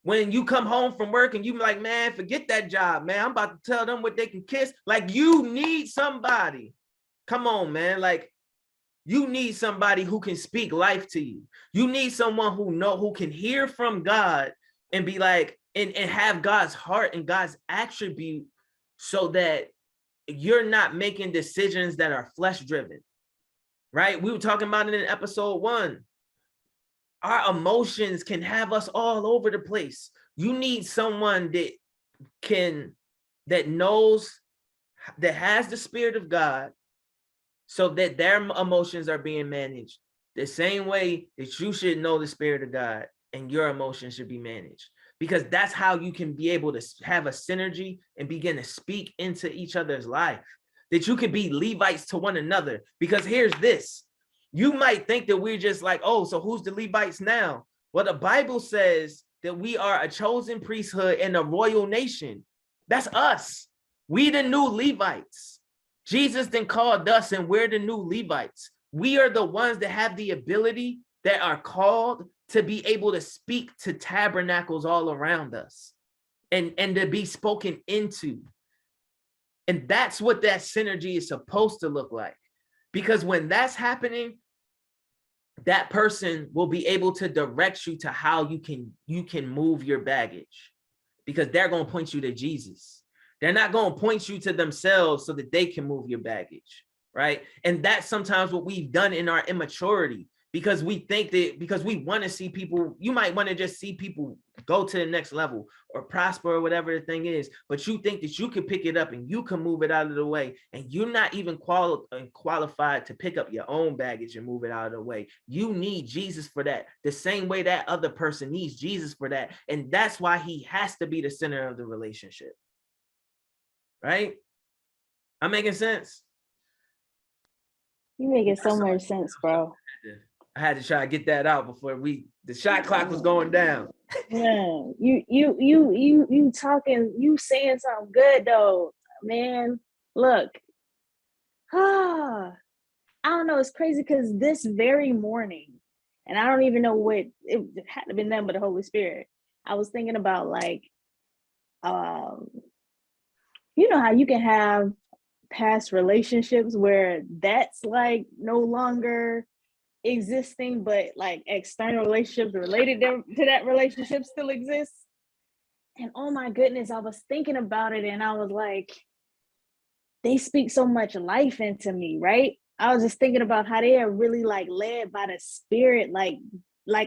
when you come home from work and you be like, man, forget that job, man, I'm about to tell them what they can kiss. Like, you need somebody. Come on, man. Like, you need somebody who can speak life to you. You need someone who can hear from God and be like, and have God's heart and God's attribute, so that you're not making decisions that are flesh driven, right? We were talking about it in episode 1. Our emotions can have us all over the place. You need someone that knows, that has the Spirit of God, so that their emotions are being managed the same way that you should know the Spirit of God and your emotions should be managed. Because that's how you can be able to have a synergy and begin to speak into each other's life, that you can be Levites to one another. Because here's this, you might think that we're just like, oh, so who's the Levites now? Well, the Bible says that we are a chosen priesthood and a royal nation. That's us. We the new Levites. Jesus then called us, and we're the new Levites. We are the ones that have the ability, that are called to be able to speak to tabernacles all around us and to be spoken into. And that's what that synergy is supposed to look like. Because when that's happening, that person will be able to direct you to how you can move your baggage, because they're going to point you to Jesus. They're not going to point you to themselves so that they can move your baggage, right? And that's sometimes what we've done in our immaturity, because we think that, because we want to see people, you might want to just see people go to the next level or prosper or whatever the thing is, but you think that you can pick it up and you can move it out of the way, and you're not even qualified to pick up your own baggage and move it out of the way. You need Jesus for that, the same way that other person needs Jesus for that. And that's why he has to be the center of the relationship, right? I'm making sense? You making so much sense, bro. I had to try to get that out before the shot clock was going down. Man, you talking, you saying something good though, man. Look, I don't know. It's crazy because this very morning, and I don't even know what it had to have been them, but the Holy Spirit. I was thinking about, like, you know how you can have past relationships where that's like no longer existing, but like external relationships related to that relationship still exists. And oh my goodness, I was thinking about it and I was like, they speak so much life into me, right? I was just thinking about how they are really like led by the Spirit, like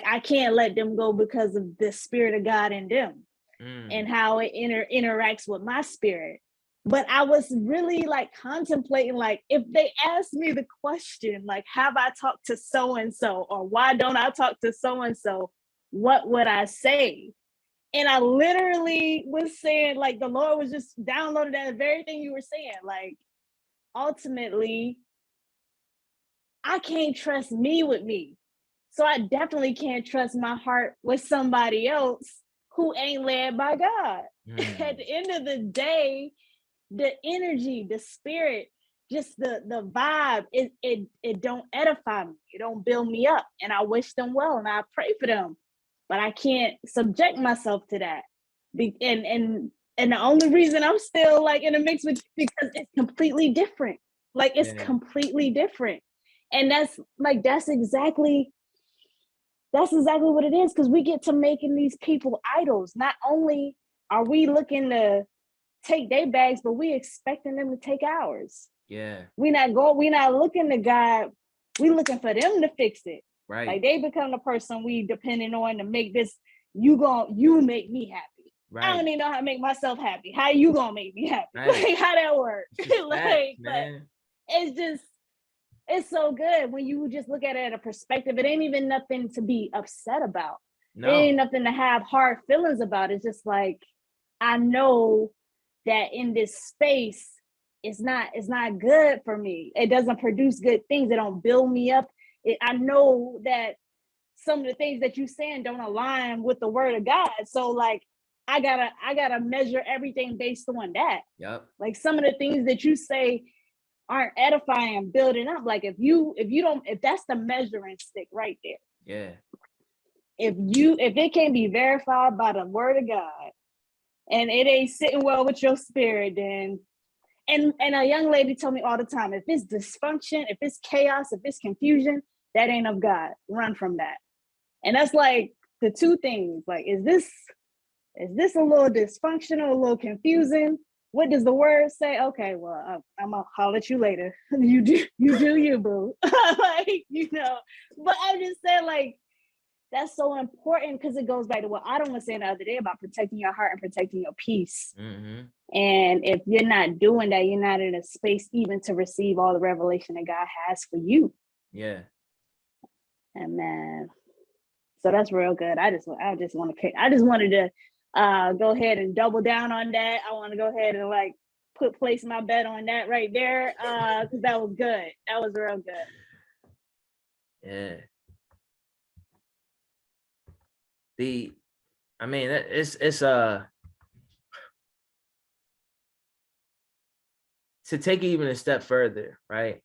I can't let them go because of the Spirit of God in them and how it interacts with my spirit. But I was really like contemplating, like, if they asked me the question, like, have I talked to so-and-so, or why don't I talk to so-and-so, what would I say? And I literally was saying, like, the Lord was just downloading that very thing you were saying. Like, ultimately, I can't trust me with me. So I definitely can't trust my heart with somebody else who ain't led by God. At the end of the day, the energy, the spirit, just the vibe, it don't edify me. It don't build me up. And I wish them well and I pray for them, but I can't subject myself to that. And the only reason I'm still like in a mix with you because it's completely different. Like it's completely different. And that's exactly what it is, because we get to making these people idols. Not only are we looking to take their bags, but we expecting them to take ours. Yeah. We not looking to God, we looking for them to fix it. Right. Like they become the person we depending on to make this, you make me happy. Right. I don't even know how to make myself happy. How you gonna make me happy? Right. Like how that work? Like, man. It's so good when you just look at it at a perspective. It ain't even nothing to be upset about. No. It ain't nothing to have hard feelings about. It's just like, I know that in this space, it's not good for me. It doesn't produce good things. It don't build me up. I know that some of the things that you saying don't align with the word of God. So like, I gotta measure everything based on that. Yep. Like some of the things that you say aren't edifying and building up. Like if that's the measuring stick right there. Yeah. If it can't be verified by the word of God and it ain't sitting well with your spirit, then and a young lady told me all the time, if it's dysfunction, if it's chaos, if it's confusion, that ain't of God. Run from that. And that's like the two things. Like, is this a little dysfunctional, a little confusing? What does the word say? Okay, well, I'm gonna holler at you later. You do you, boo. Like, but I'm just saying, like, that's so important because it goes back to what Adam was saying the other day about protecting your heart and protecting your peace. Mm-hmm. And if you're not doing that, you're not in a space even to receive all the revelation that God has for you. Yeah. And man, so that's real good. I just wanted to go ahead and double down on that. I want to go ahead and like place my bet on that right there, because that was good. That was real good. Yeah. It's to take it even a step further, right?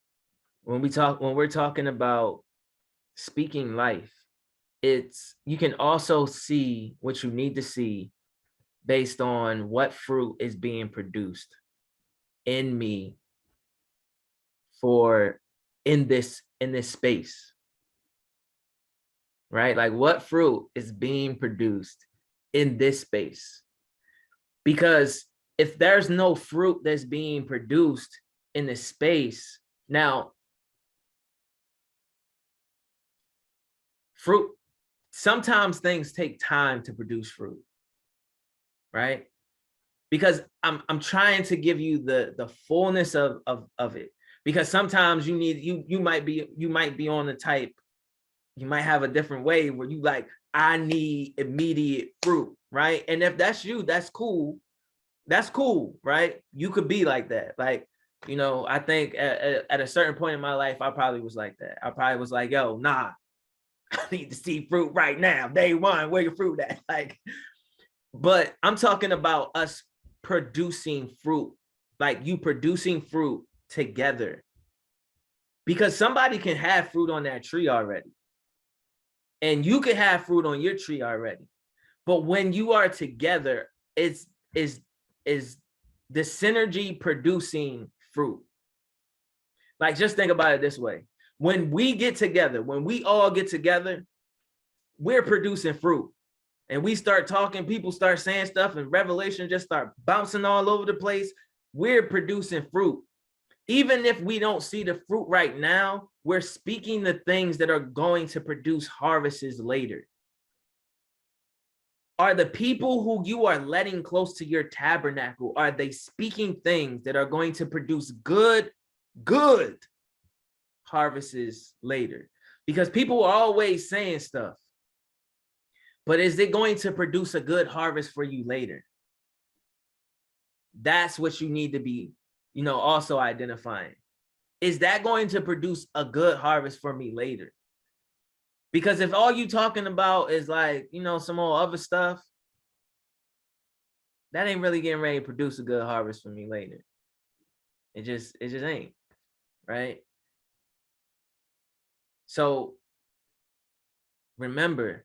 When we're talking about speaking life, you can also see what you need to see based on what fruit is being produced in me in this space, right? Like what fruit is being produced in this space? Because if there's no fruit that's being produced in this space, now fruit, sometimes things take time to produce fruit, right? Because I'm trying to give you the fullness of it, because sometimes you might be on the type, you might have a different way where you like, I need immediate fruit, right? And if that's you, that's cool, right? You could be like that. Like, I think at a certain point in my life, I probably was like that. I probably was like, yo, nah, I need to see fruit right now. Day one, where your fruit at? Like, but I'm talking about us producing fruit, like you producing fruit together, because somebody can have fruit on that tree already, and you can have fruit on your tree already. But when you are together, is the synergy producing fruit. Like, just think about it this way. When we all get together, we're producing fruit. And we start talking, people start saying stuff, and revelation just start bouncing all over the place. We're producing fruit. Even if we don't see the fruit right now, we're speaking the things that are going to produce harvests later. Are the people who you are letting close to your tabernacle, are they speaking things that are going to produce good harvests later? Because people are always saying stuff, but is it going to produce a good harvest for you later? That's what you need to be, also identifying. Is that going to produce a good harvest for me later? Because if all you talking about is like, some old other stuff, that ain't really getting ready to produce a good harvest for me later. It just ain't. right? So remember,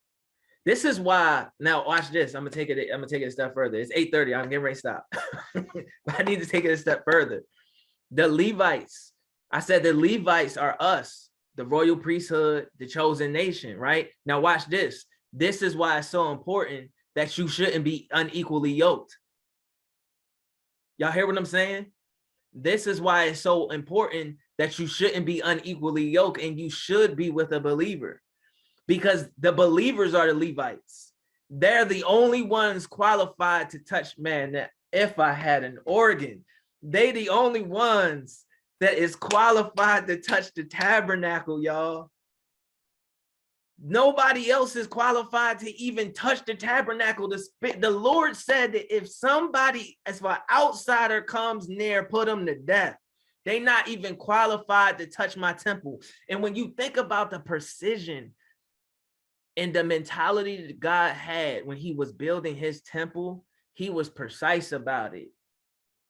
this is why, now watch this. I'm gonna take it a step further. It's 8:30. I'm getting ready to stop. But I need to take it a step further. The Levites, I said the Levites are us, the royal priesthood, the chosen nation, right? Now watch this. This is why it's so important that you shouldn't be unequally yoked. Y'all hear what I'm saying? This is why it's so important that you shouldn't be unequally yoked, and you should be with a believer, because the believers are the Levites. They're the only ones qualified to touch, man. If I had an organ, they the only ones that is qualified to touch the tabernacle, y'all. Nobody else is qualified to even touch the tabernacle. The Lord said that if somebody, as an outsider, comes near, put them to death. They not even qualified to touch my temple. And when you think about the precision and the mentality that God had when he was building his temple, he was precise about it.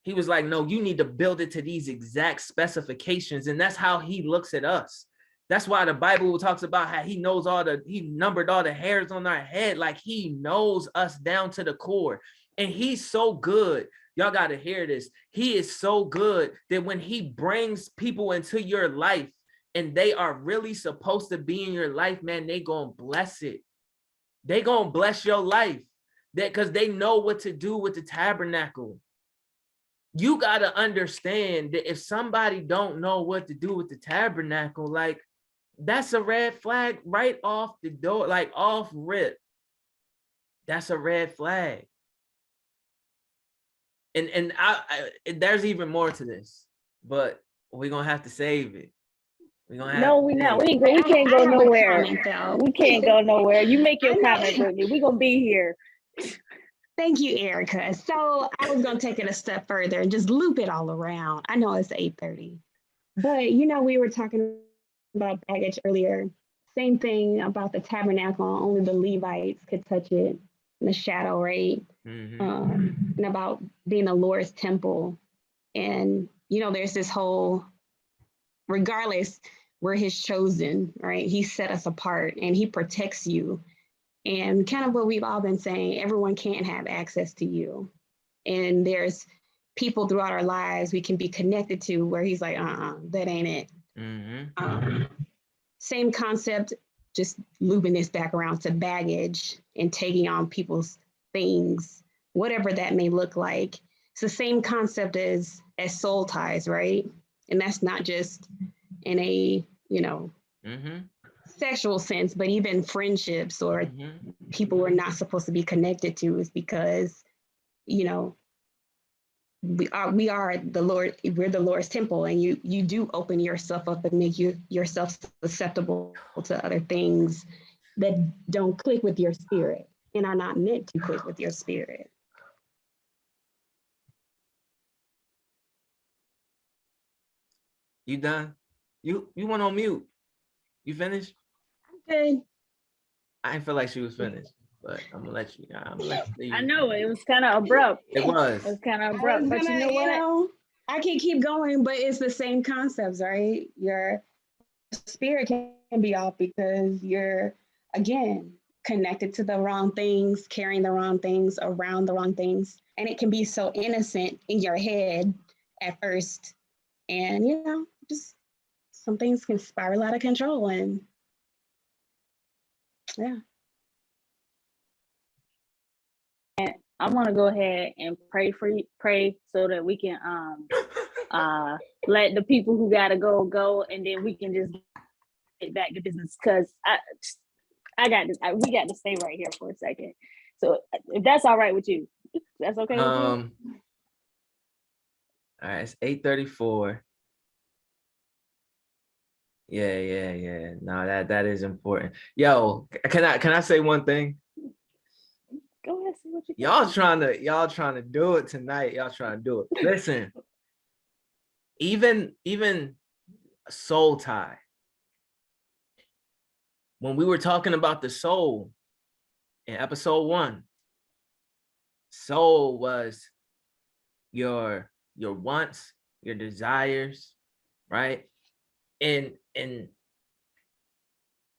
He was like, no, you need to build it to these exact specifications. And that's how he looks at us. That's why the Bible talks about how he knows he numbered all the hairs on our head. Like he knows us down to the core. And he's so good. Y'all got to hear this. He is so good that when he brings people into your life and they are really supposed to be in your life, man, they gonna bless it. They gonna bless your life, because they know what to do with the tabernacle. You got to understand that if somebody don't know what to do with the tabernacle, like, that's a red flag right off the door, like off rip. That's a red flag. And there's even more to this, but we're gonna have to save it. No, we not. We can't go nowhere. We can't go nowhere. You make your comment, Brittany. We're gonna be here. Thank you, Erica. So I was going to take it a step further and just loop it all around. I know it's 8:30, but we were talking about baggage earlier. Same thing about the tabernacle. Only the Levites could touch it in the shadow, right? And about being the Lord's temple. And, there's this whole, regardless, we're his chosen, right? He set us apart and he protects you. And kind of what we've all been saying, everyone can't have access to you. And there's people throughout our lives we can be connected to where he's like, that ain't it. Same concept, just looping this back around to baggage and taking on people's things, whatever that may look like. It's the same concept as soul ties, right? And that's not just in a, sexual sense, but even friendships or people we're not supposed to be connected to, is because, we are the Lord, we're the Lord's temple, and you do open yourself up and make yourself susceptible to other things that don't click with your spirit and are not meant to click with your spirit. You done? You went on mute. You finished? Good. I didn't feel like she was finished, but I'm gonna let you. I know it was kind of abrupt. It was kind of abrupt, but you know what? I can keep going, but it's the same concepts, right? Your spirit can be off because you're, again, connected to the wrong things, carrying the wrong things, around the wrong things, and it can be so innocent in your head at first, and just some things can spiral out of control, and yeah. I want to go ahead and pray so that we can let the people who gotta go, and then we can just get back to business, because I got this. We got to stay right here for a second. So if that's all right with you, that's okay with you? All right, it's 8:34. Yeah. No, that is important. Yo, can I say one thing? Go ahead, see what you Y'all trying to do it tonight. Y'all trying to do it. Listen, even soul tie. When we were talking about the soul in episode 1, soul was your wants, your desires, right? and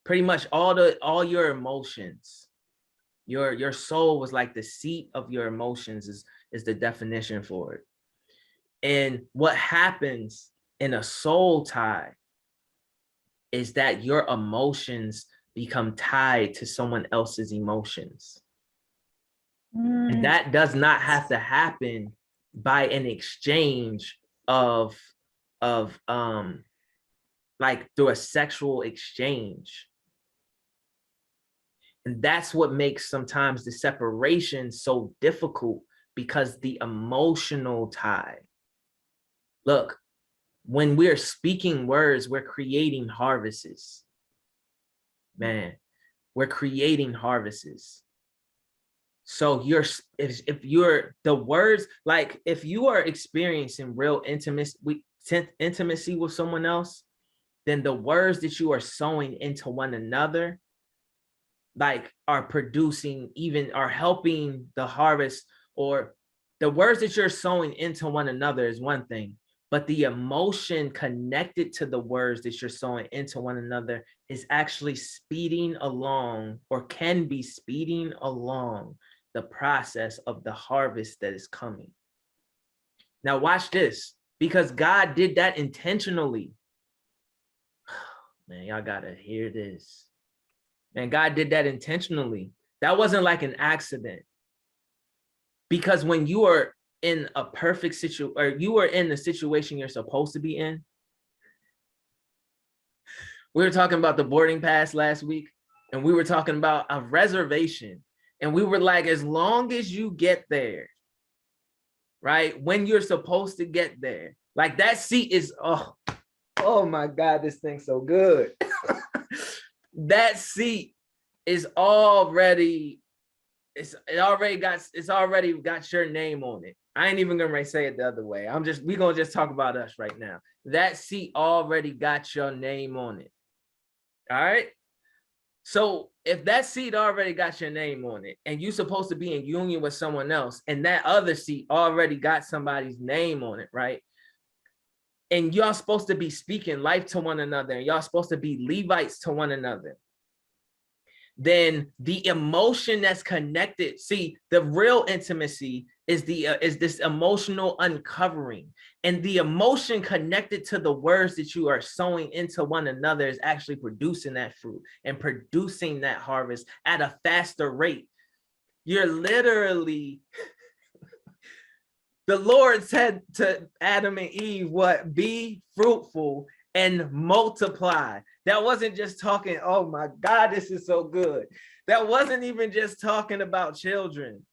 pretty much all your emotions, your soul was like the seat of your emotions is the definition for it. And what happens in a soul tie is that your emotions become tied to someone else's emotions. And that does not have to happen by an exchange of like through a sexual exchange. And that's what makes sometimes the separation so difficult, because the emotional tie. Look, when we're speaking words, we're creating harvests. Man, we're creating harvests. So if you're the words, like if you are experiencing real intimacy with someone else, then the words that you are sowing into one another, like are producing, even are helping the harvest, or the words that you're sowing into one another is one thing, but the emotion connected to the words that you're sowing into one another is actually speeding along, or can be speeding along, the process of the harvest that is coming. Now watch this, because God did that intentionally. Man, y'all gotta hear this. Man, God did that intentionally. That wasn't like an accident. Because when you are in a perfect situation, or you are in the situation you're supposed to be in. We were talking about the boarding pass last week, and we were talking about a reservation. And we were like, as long as you get there, right, when you're supposed to get there, like that seat is, oh my God, this thing's so good. That seat is already, it's already got your name on it. I ain't even gonna say it the other way. We gonna just talk about us right now. That seat already got your name on it. All right. So if that seat already got your name on it, and you're supposed to be in union with someone else, and that other seat already got somebody's name on it, right? And y'all supposed to be speaking life to one another, and y'all supposed to be Levites to one another, then the emotion that's connected, see, the real intimacy is this emotional uncovering, and the emotion connected to the words that you are sowing into one another is actually producing that fruit and producing that harvest at a faster rate. You're literally, the Lord said to Adam and Eve, what? Be fruitful and multiply. That wasn't just talking, oh my God, this is so good. That wasn't even just talking about children.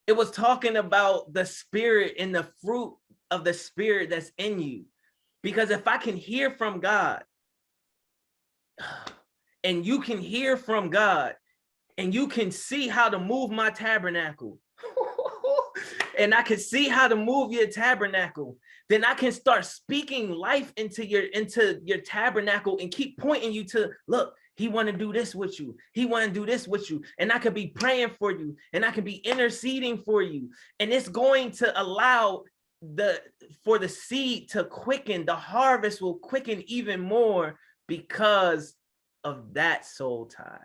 It was talking about the spirit and the fruit of the spirit that's in you. Because if I can hear from God, and you can hear from God, and you can see how to move my tabernacle, and I can see how to move your tabernacle, then I can start speaking life into your tabernacle and keep pointing you to, look, he want to do this with you. He want to do this with you. And I could be praying for you, and I can be interceding for you. And it's going to allow for the seed to quicken. The harvest will quicken even more because of that soul tie.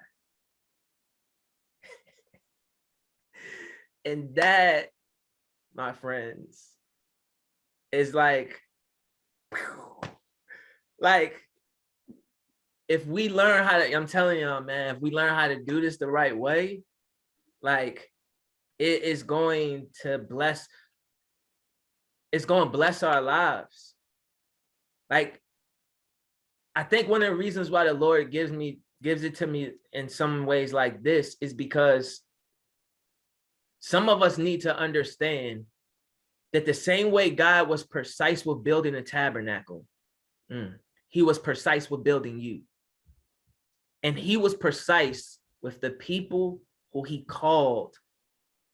And that, my friends, is like if we learn how to, I'm telling y'all, man, if we learn how to do this the right way, like it is going to bless, it's going to bless our lives. Like, I think one of the reasons why the Lord gives it to me in some ways like this is because some of us need to understand that the same way God was precise with building a tabernacle, he was precise with building you. And he was precise with the people who he called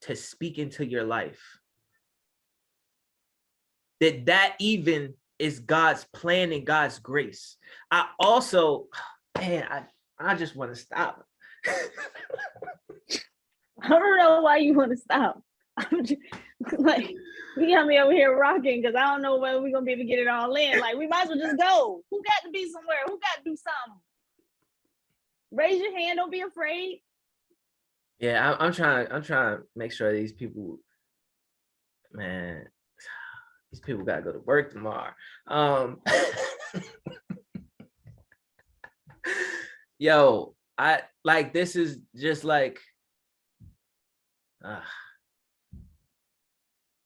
to speak into your life. That even is God's plan and God's grace. I also, man, I just want to stop. I don't know why you want to stop. Like, we got me over here rocking because I don't know whether we're gonna be able to get it all in. Like, we might as well just go. Who got to be somewhere? Who got to do something? Raise your hand. Don't be afraid. Yeah, I'm trying to make sure these people, man, these people gotta go to work tomorrow. Yo, I like, this is just like,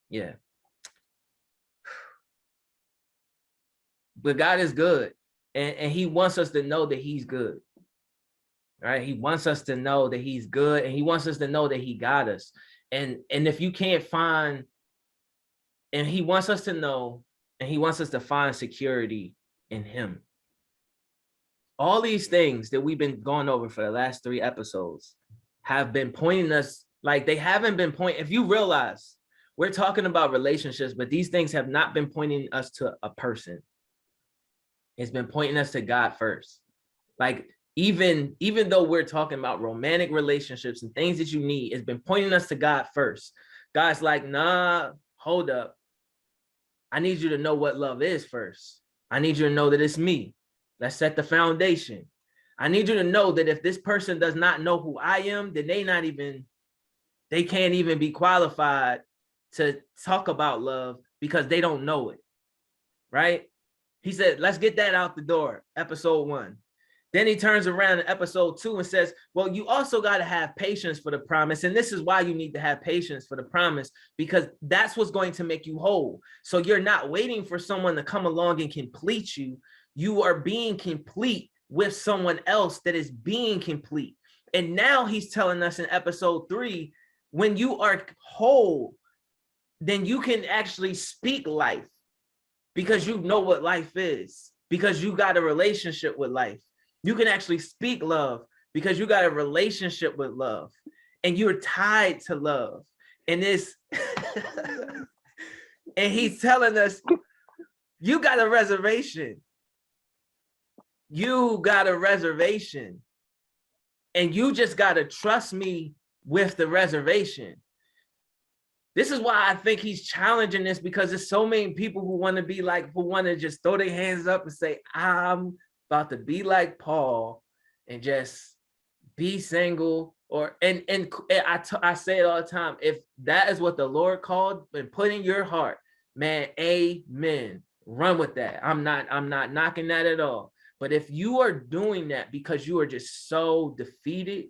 yeah. But God is good, and he wants us to know that he's good. Right? He wants us to know that he's good, and he wants us to know that he got us. And if you can't find, and he wants us to know, and he wants us to find security in him. All these things that we've been going over for the last 3 episodes have been pointing us, like, they haven't been pointing. If you realize, we're talking about relationships, but these things have not been pointing us to a person. It's been pointing us to God first. Like, even though we're talking about romantic relationships and things that you need, it's been pointing us to God first. God's like, nah, hold up. I need you to know what love is first. I need you to know that it's me. Let's set the foundation. I need you to know that if this person does not know who I am, then they can't even be qualified to talk about love because they don't know it, right? He said, let's get that out the door, episode 1. Then he turns around in episode 2 and says, well, you also got to have patience for the promise. And this is why you need to have patience for the promise, because that's what's going to make you whole. So you're not waiting for someone to come along and complete you. You are being complete with someone else that is being complete. And now he's telling us in episode 3, when you are whole, then you can actually speak life because you know what life is, because you got a relationship with life. You can actually speak love because you got a relationship with love and you're tied to love. And this, and he's telling us, you got a reservation. You got a reservation. And you just got to trust me with the reservation. This is why I think he's challenging this, because there's so many people who want to be like, who want to just throw their hands up and say, I'm about to be like Paul and just be single. Or and I say it all the time, if that is what the Lord called and put in your heart, man, amen. Run with that. I'm not knocking that at all. But if you are doing that because you are just so defeated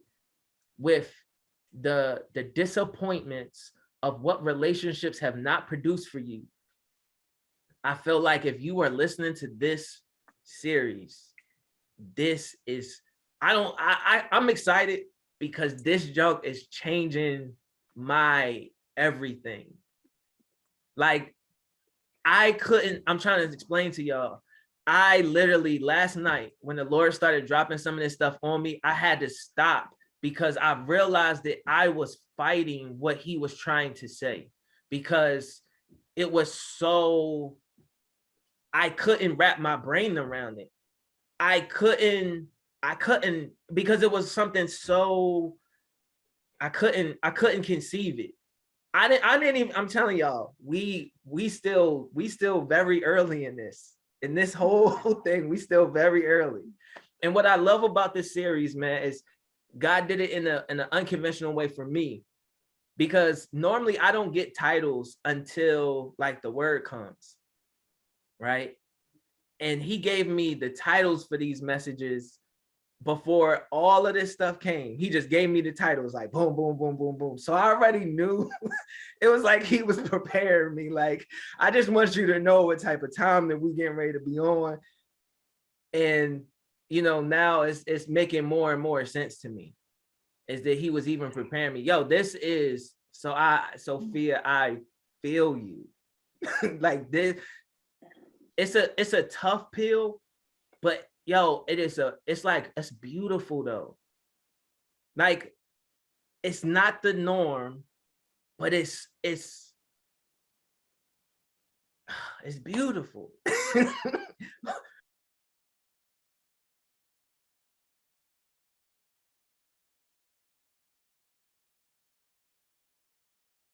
with the disappointments of what relationships have not produced for you, I feel like if you are listening to this series, this is, I'm excited because this junk is changing my everything. Like, I'm trying to explain to y'all, I literally last night when the Lord started dropping some of this stuff on me, I had to stop because I realized that I was fighting what he was trying to say, because it was so, I couldn't wrap my brain around it. I couldn't because it was something so, I couldn't conceive it. I didn't even, I'm telling y'all, we still very early in this whole thing. We still very early. And what I love about this series, man, is God did it in an unconventional way for me, because normally I don't get titles until like the word comes, right? And he gave me the titles for these messages before all of this stuff came. He just gave me the titles, like boom, boom, boom, boom, boom. So I already knew. It was like he was preparing me. Like, I just want you to know what type of time that we getting ready to be on. And, you know, now it's making more and more sense to me, is that he was even preparing me. Yo, this is, Sophia, I feel you. Like this, it's a tough pill, but yo, it's beautiful though. Like, it's not the norm, but it's beautiful.